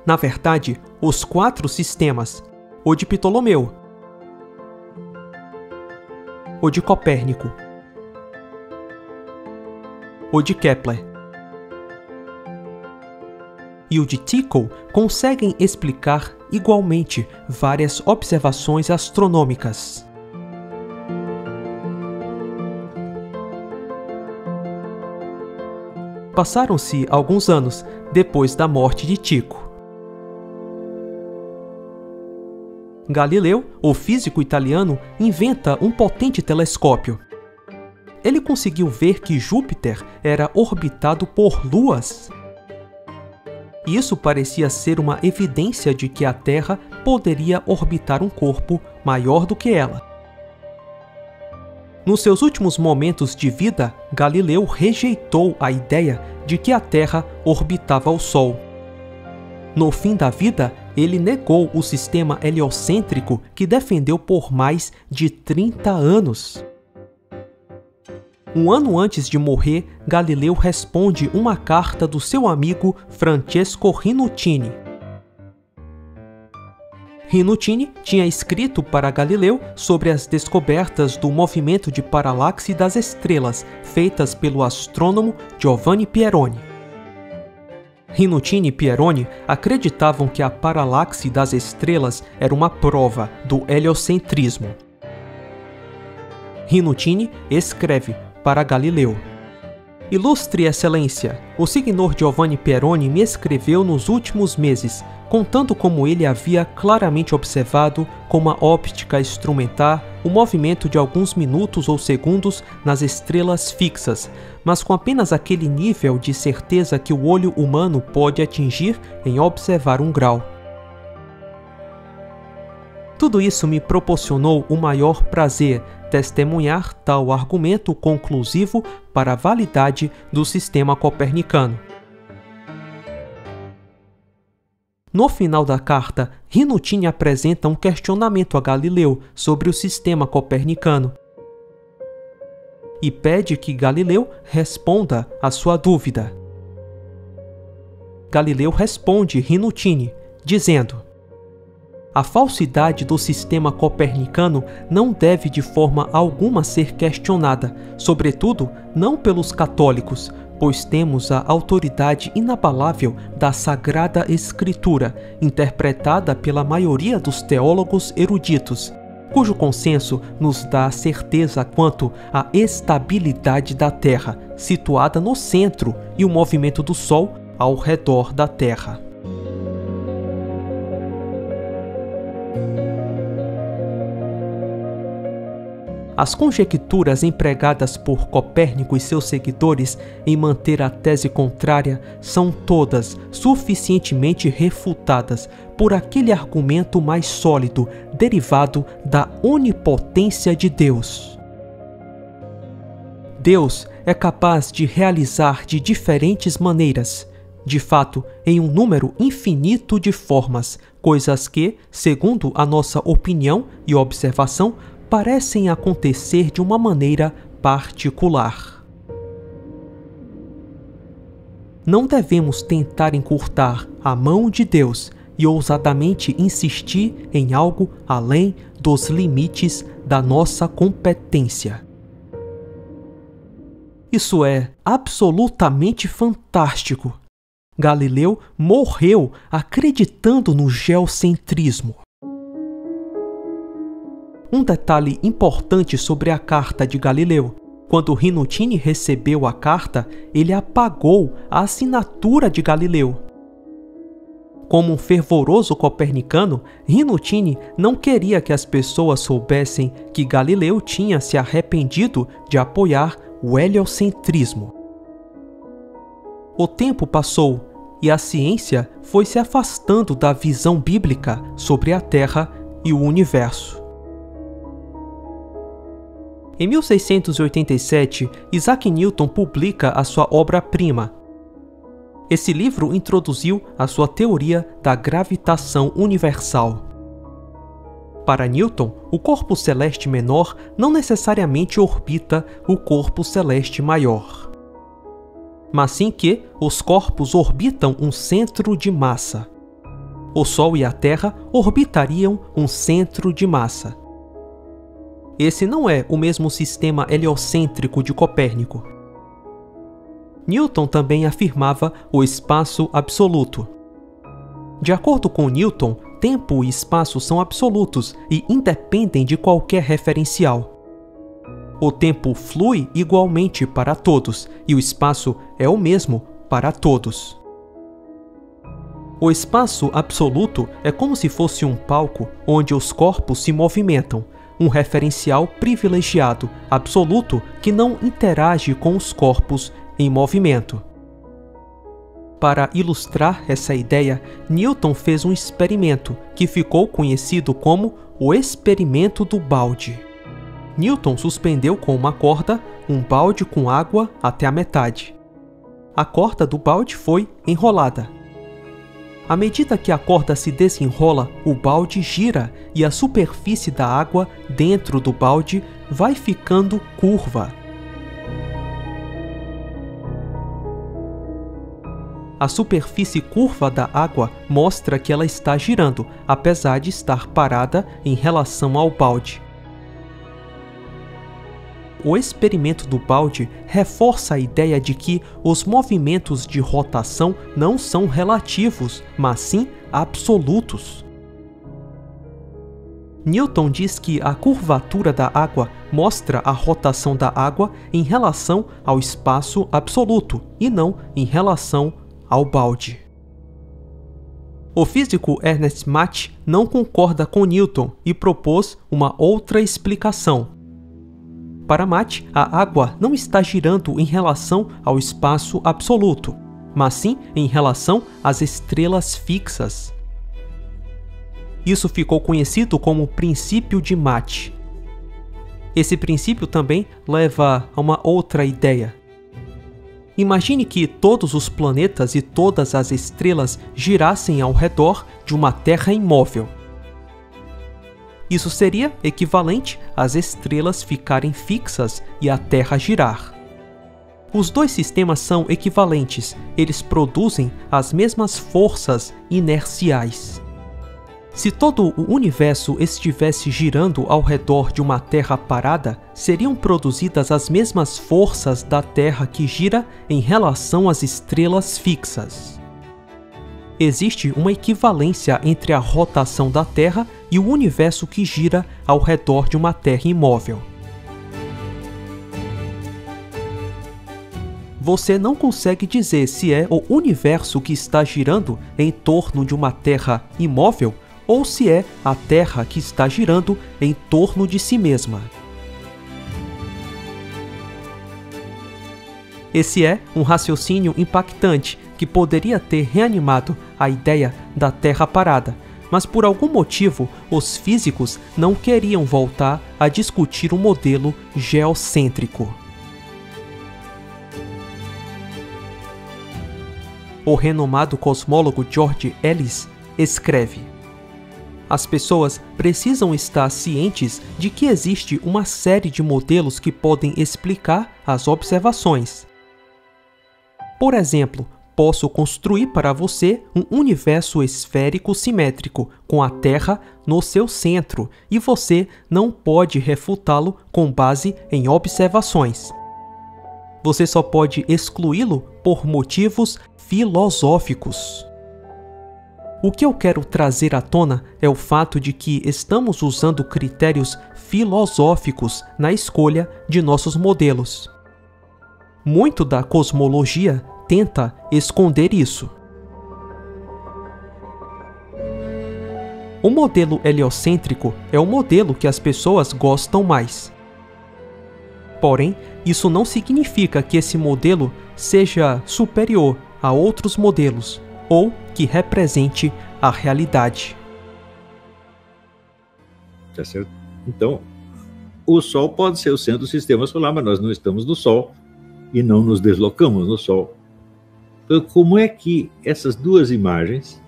Na verdade, os 4 sistemas, o de Ptolomeu, o de Copérnico, o de Kepler e o de Tycho conseguem explicar igualmente várias observações astronômicas. Passaram-se alguns anos depois da morte de Tycho. Galileu, o físico italiano, inventa um potente telescópio. Ele conseguiu ver que Júpiter era orbitado por luas. Isso parecia ser uma evidência de que a Terra poderia orbitar um corpo maior do que ela. Nos seus últimos momentos de vida, Galileu rejeitou a ideia de que a Terra orbitava o Sol. No fim da vida, ele negou o sistema heliocêntrico que defendeu por mais de 30 anos. Um ano antes de morrer, Galileu responde uma carta do seu amigo Francesco Rinuccini. Rinuccini tinha escrito para Galileu sobre as descobertas do movimento de paralaxe das estrelas feitas pelo astrônomo Giovanni Pieroni. Rinuccini e Pieroni acreditavam que a paralaxe das estrelas era uma prova do heliocentrismo. Rinuccini escreve para Galileu: Ilustre Excelência, o Signor Giovanni Pieroni me escreveu nos últimos meses, contando como ele havia claramente observado com uma óptica instrumentar o movimento de alguns minutos ou segundos nas estrelas fixas, mas com apenas aquele nível de certeza que o olho humano pode atingir em observar um grau. Tudo isso me proporcionou o maior prazer, testemunhar tal argumento conclusivo para a validade do sistema copernicano. No final da carta, Rinuccini apresenta um questionamento a Galileu sobre o sistema copernicano e pede que Galileu responda à sua dúvida. Galileu responde Rinuccini, dizendo: a falsidade do sistema copernicano não deve de forma alguma ser questionada, sobretudo não pelos católicos, pois temos a autoridade inabalável da Sagrada Escritura, interpretada pela maioria dos teólogos eruditos, cujo consenso nos dá certeza quanto à estabilidade da Terra, situada no centro, e o movimento do Sol ao redor da Terra. As conjecturas empregadas por Copérnico e seus seguidores em manter a tese contrária são todas suficientemente refutadas por aquele argumento mais sólido derivado da onipotência de Deus. Deus é capaz de realizar de diferentes maneiras, de fato, em um número infinito de formas, coisas que, segundo a nossa opinião e observação, parecem acontecer de uma maneira particular. Não devemos tentar encurtar a mão de Deus e ousadamente insistir em algo além dos limites da nossa competência. Isso é absolutamente fantástico. Galileu morreu acreditando no geocentrismo. Um detalhe importante sobre a carta de Galileu: quando Rinuccini recebeu a carta, ele apagou a assinatura de Galileu. Como um fervoroso copernicano, Rinuccini não queria que as pessoas soubessem que Galileu tinha se arrependido de apoiar o heliocentrismo. O tempo passou e a ciência foi se afastando da visão bíblica sobre a Terra e o universo. Em 1687, Isaac Newton publica a sua obra-prima. Esse livro introduziu a sua teoria da gravitação universal. Para Newton, o corpo celeste menor não necessariamente orbita o corpo celeste maior, mas sim que os corpos orbitam um centro de massa. O Sol e a Terra orbitariam um centro de massa. Esse não é o mesmo sistema heliocêntrico de Copérnico. Newton também afirmava o espaço absoluto. De acordo com Newton, tempo e espaço são absolutos e independem de qualquer referencial. O tempo flui igualmente para todos e o espaço é o mesmo para todos. O espaço absoluto é como se fosse um palco onde os corpos se movimentam, um referencial privilegiado, absoluto, que não interage com os corpos em movimento. Para ilustrar essa ideia, Newton fez um experimento que ficou conhecido como o experimento do balde. Newton suspendeu com uma corda um balde com água até a metade. A corda do balde foi enrolada. À medida que a corda se desenrola, o balde gira e a superfície da água dentro do balde vai ficando curva. A superfície curva da água mostra que ela está girando, apesar de estar parada em relação ao balde. O experimento do balde reforça a ideia de que os movimentos de rotação não são relativos, mas sim absolutos. Newton diz que a curvatura da água mostra a rotação da água em relação ao espaço absoluto e não em relação ao balde. O físico Ernest Mach não concorda com Newton e propôs uma outra explicação. Para Mach, a água não está girando em relação ao espaço absoluto, mas sim em relação às estrelas fixas. Isso ficou conhecido como princípio de Mach. Esse princípio também leva a uma outra ideia. Imagine que todos os planetas e todas as estrelas girassem ao redor de uma Terra imóvel. Isso seria equivalente às estrelas ficarem fixas e a Terra girar. Os dois sistemas são equivalentes, eles produzem as mesmas forças inerciais. Se todo o universo estivesse girando ao redor de uma Terra parada, seriam produzidas as mesmas forças da Terra que gira em relação às estrelas fixas. Existe uma equivalência entre a rotação da Terra e o universo que gira ao redor de uma Terra imóvel. Você não consegue dizer se é o universo que está girando em torno de uma Terra imóvel ou se é a Terra que está girando em torno de si mesma. Esse é um raciocínio impactante que poderia ter reanimado a ideia da Terra parada, mas por algum motivo os físicos não queriam voltar a discutir um modelo geocêntrico. O renomado cosmólogo George Ellis escreve: as pessoas precisam estar cientes de que existe uma série de modelos que podem explicar as observações. Por exemplo, posso construir para você um universo esférico simétrico com a Terra no seu centro e você não pode refutá-lo com base em observações. Você só pode excluí-lo por motivos filosóficos. O que eu quero trazer à tona é o fato de que estamos usando critérios filosóficos na escolha de nossos modelos. Muito da cosmologia tenta esconder isso. O modelo heliocêntrico é o modelo que as pessoas gostam mais. Porém, isso não significa que esse modelo seja superior a outros modelos ou que represente a realidade. Tá certo? Então, o Sol pode ser o centro do sistema solar, mas nós não estamos no Sol e não nos deslocamos no Sol. Então, como é que essas duas imagens,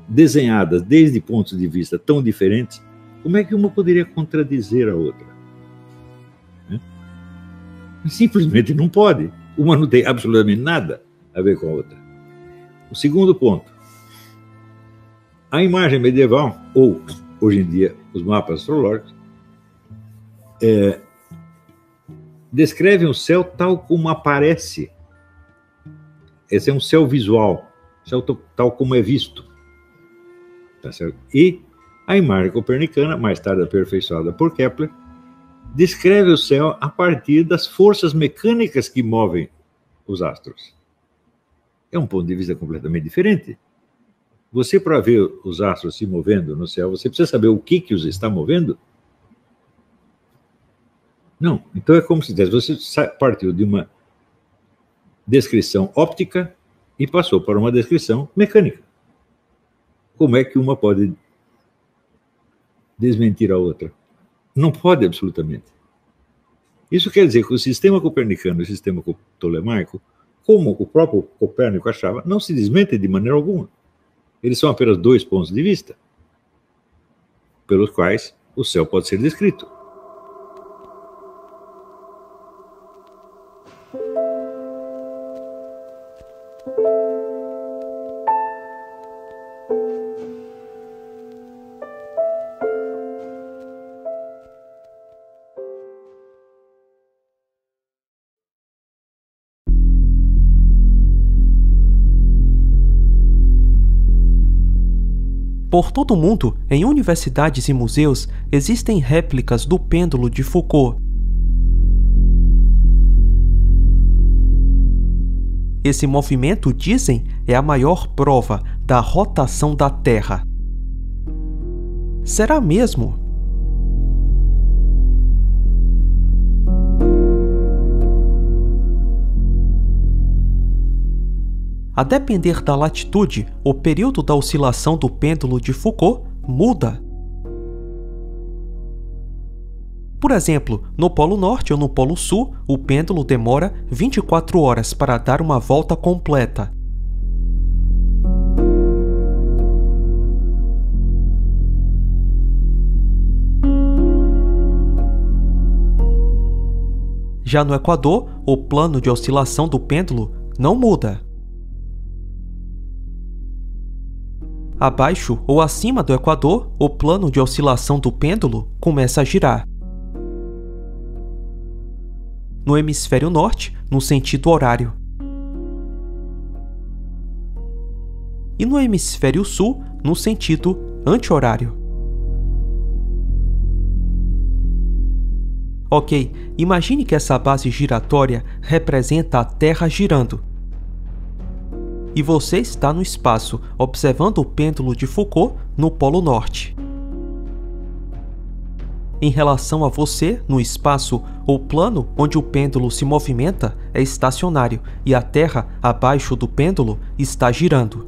desenhadas desde pontos de vista tão diferentes, como é que uma poderia contradizer a outra? Simplesmente não pode. Uma não tem absolutamente nada a ver com a outra. O segundo ponto. A imagem medieval, ou hoje em dia os mapas astrológicos, descrevem o céu tal como aparece. Esse é um céu visual, céu tal como é visto. Tá certo? E a imagem copernicana, mais tarde aperfeiçoada por Kepler, descreve o céu a partir das forças mecânicas que movem os astros. É um ponto de vista completamente diferente. Você, para ver os astros se movendo no céu, você precisa saber o que os está movendo? Não. Então é como se você partiu de uma descrição óptica e passou para uma descrição mecânica. Como é que uma pode desmentir a outra? Não pode, absolutamente. Isso quer dizer que o sistema copernicano e o sistema ptolemaico, como o próprio Copérnico achava, não se desmentem de maneira alguma. Eles são apenas dois pontos de vista pelos quais o céu pode ser descrito. Por todo o mundo, em universidades e museus, existem réplicas do pêndulo de Foucault. Esse movimento, dizem, é a maior prova da rotação da Terra. Será mesmo? A depender da latitude, o período da oscilação do pêndulo de Foucault muda. Por exemplo, no Polo Norte ou no Polo Sul, o pêndulo demora 24 horas para dar uma volta completa. Já no Equador, o plano de oscilação do pêndulo não muda. Abaixo ou acima do Equador, o plano de oscilação do pêndulo começa a girar. No hemisfério norte, no sentido horário. E no hemisfério sul, no sentido anti-horário. Ok, imagine que essa base giratória representa a Terra girando. E você está no espaço, observando o pêndulo de Foucault no Polo Norte. Em relação a você, no espaço, o plano onde o pêndulo se movimenta é estacionário e a Terra, abaixo do pêndulo, está girando.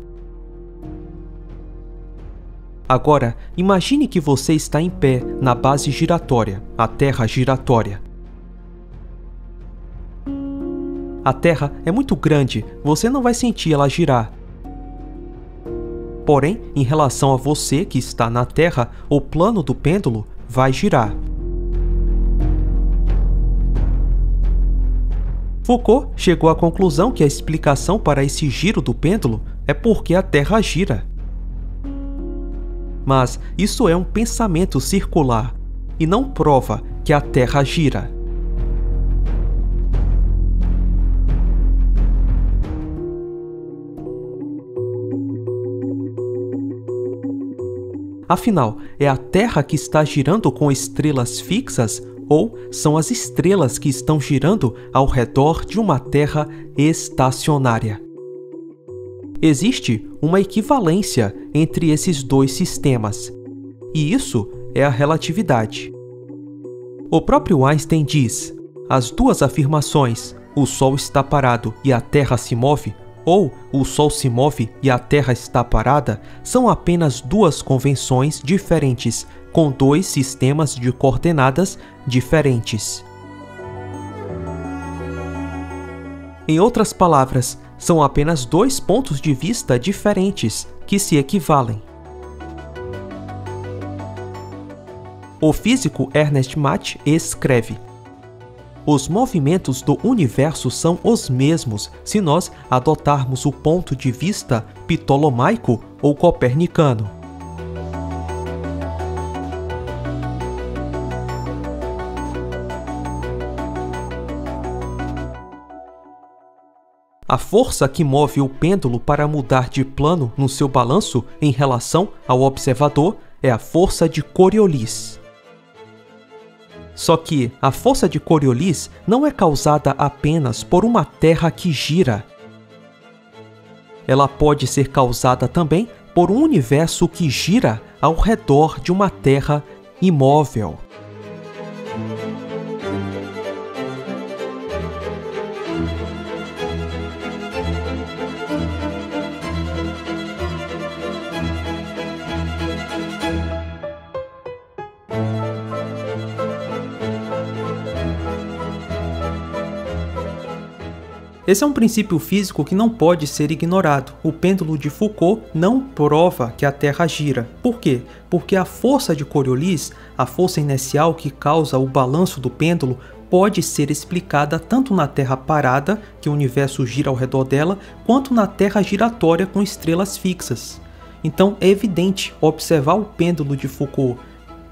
Agora, imagine que você está em pé na base giratória, a Terra giratória. A Terra é muito grande, você não vai sentir ela girar. Porém, em relação a você que está na Terra, o plano do pêndulo vai girar. Foucault chegou à conclusão que a explicação para esse giro do pêndulo é porque a Terra gira. Mas isso é um pensamento circular e não prova que a Terra gira. Afinal, é a Terra que está girando com estrelas fixas ou são as estrelas que estão girando ao redor de uma Terra estacionária? Existe uma equivalência entre esses dois sistemas, e isso é a relatividade. O próprio Einstein diz: as duas afirmações, o Sol está parado e a Terra se move, ou o Sol se move e a Terra está parada, são apenas duas convenções diferentes, com dois sistemas de coordenadas diferentes. Em outras palavras, são apenas dois pontos de vista diferentes que se equivalem. O físico Ernest Mach escreve: os movimentos do universo são os mesmos se nós adotarmos o ponto de vista ptolomaico ou copernicano. A força que move o pêndulo para mudar de plano no seu balanço em relação ao observador é a força de Coriolis. Só que a força de Coriolis não é causada apenas por uma Terra que gira. Ela pode ser causada também por um universo que gira ao redor de uma Terra imóvel. Esse é um princípio físico que não pode ser ignorado. O pêndulo de Foucault não prova que a Terra gira. Por quê? Porque a força de Coriolis, a força inercial que causa o balanço do pêndulo, pode ser explicada tanto na Terra parada, que o universo gira ao redor dela, quanto na Terra giratória com estrelas fixas. Então é evidente, observar o pêndulo de Foucault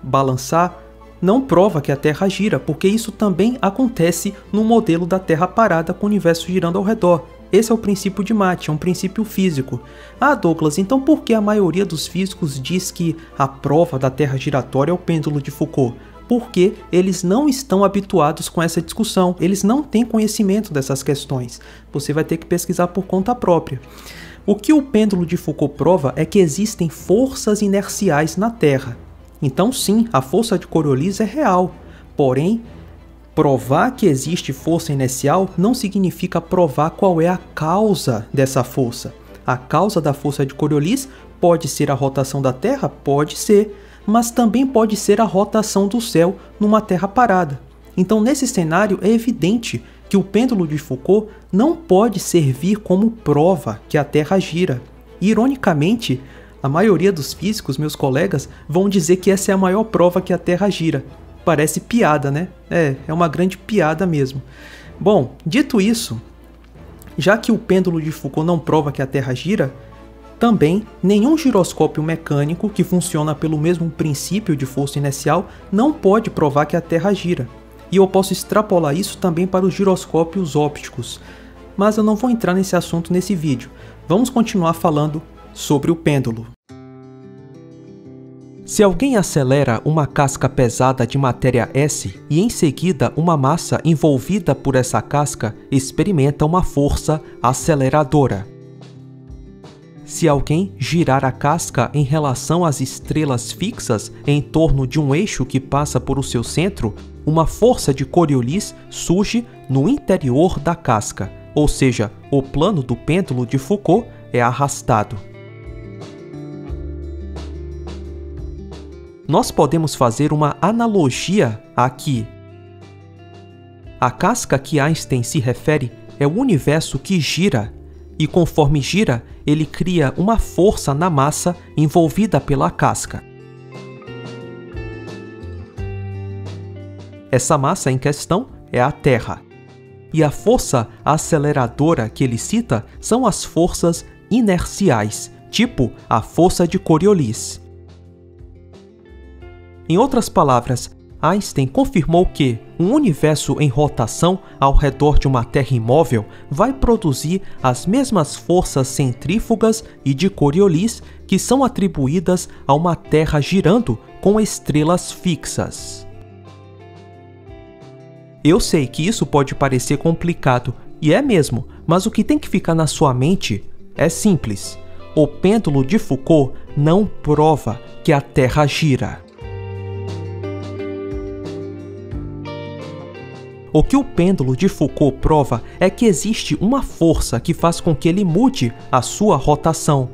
balançar não prova que a Terra gira, porque isso também acontece no modelo da Terra parada com o universo girando ao redor. Esse é o princípio de Mach, é um princípio físico. Ah, Douglas, então por que a maioria dos físicos diz que a prova da Terra giratória é o pêndulo de Foucault? Porque eles não estão habituados com essa discussão, eles não têm conhecimento dessas questões. Você vai ter que pesquisar por conta própria. O que o pêndulo de Foucault prova é que existem forças inerciais na Terra. Então sim, a força de Coriolis é real, porém, provar que existe força inercial não significa provar qual é a causa dessa força. A causa da força de Coriolis pode ser a rotação da Terra? Pode ser, mas também pode ser a rotação do céu numa Terra parada. Então, nesse cenário, é evidente que o pêndulo de Foucault não pode servir como prova que a Terra gira. E, ironicamente, a maioria dos físicos, meus colegas, vão dizer que essa é a maior prova que a Terra gira. Parece piada, né? É uma grande piada mesmo. Bom, dito isso, já que o pêndulo de Foucault não prova que a Terra gira, também nenhum giroscópio mecânico que funciona pelo mesmo princípio de força inercial não pode provar que a Terra gira. E eu posso extrapolar isso também para os giroscópios ópticos. Mas eu não vou entrar nesse assunto nesse vídeo. Vamos continuar falando sobre o pêndulo. Se alguém acelera uma casca pesada de matéria S e em seguida uma massa envolvida por essa casca experimenta uma força aceleradora. Se alguém girar a casca em relação às estrelas fixas em torno de um eixo que passa por o seu centro, uma força de Coriolis surge no interior da casca, ou seja, o plano do pêndulo de Foucault é arrastado. Nós podemos fazer uma analogia aqui. A casca que Einstein se refere é o universo que gira, e conforme gira, ele cria uma força na massa envolvida pela casca. Essa massa em questão é a Terra. E a força aceleradora que ele cita são as forças inerciais, tipo a força de Coriolis. Em outras palavras, Einstein confirmou que um universo em rotação ao redor de uma Terra imóvel vai produzir as mesmas forças centrífugas e de Coriolis que são atribuídas a uma Terra girando com estrelas fixas. Eu sei que isso pode parecer complicado, e é mesmo, mas o que tem que ficar na sua mente é simples. O pêndulo de Foucault não prova que a Terra gira. O que o pêndulo de Foucault prova é que existe uma força que faz com que ele mude a sua rotação.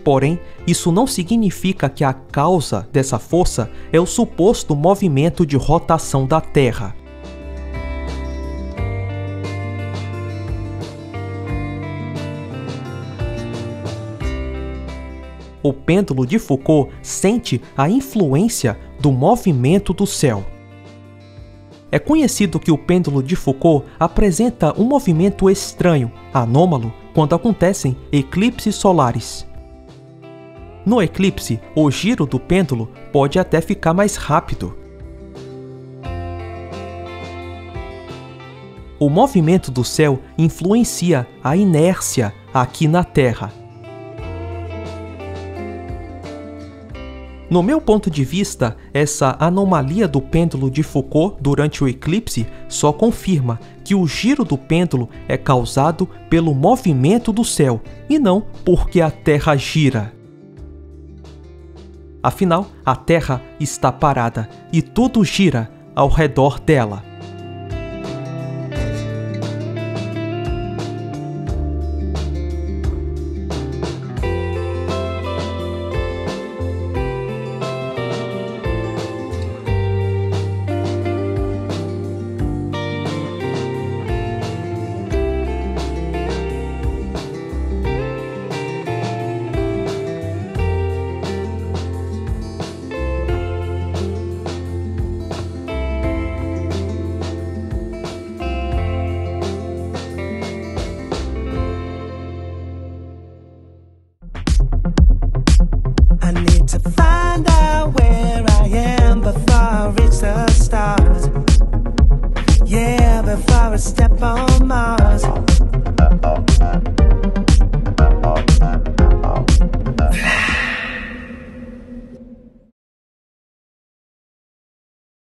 Porém, isso não significa que a causa dessa força é o suposto movimento de rotação da Terra. O pêndulo de Foucault sente a influência do movimento do céu. É conhecido que o pêndulo de Foucault apresenta um movimento estranho, anômalo, quando acontecem eclipses solares. No eclipse, o giro do pêndulo pode até ficar mais rápido. O movimento do céu influencia a inércia aqui na Terra. No meu ponto de vista, essa anomalia do pêndulo de Foucault durante o eclipse só confirma que o giro do pêndulo é causado pelo movimento do céu e não porque a Terra gira. Afinal, a Terra está parada e tudo gira ao redor dela. step on Mars.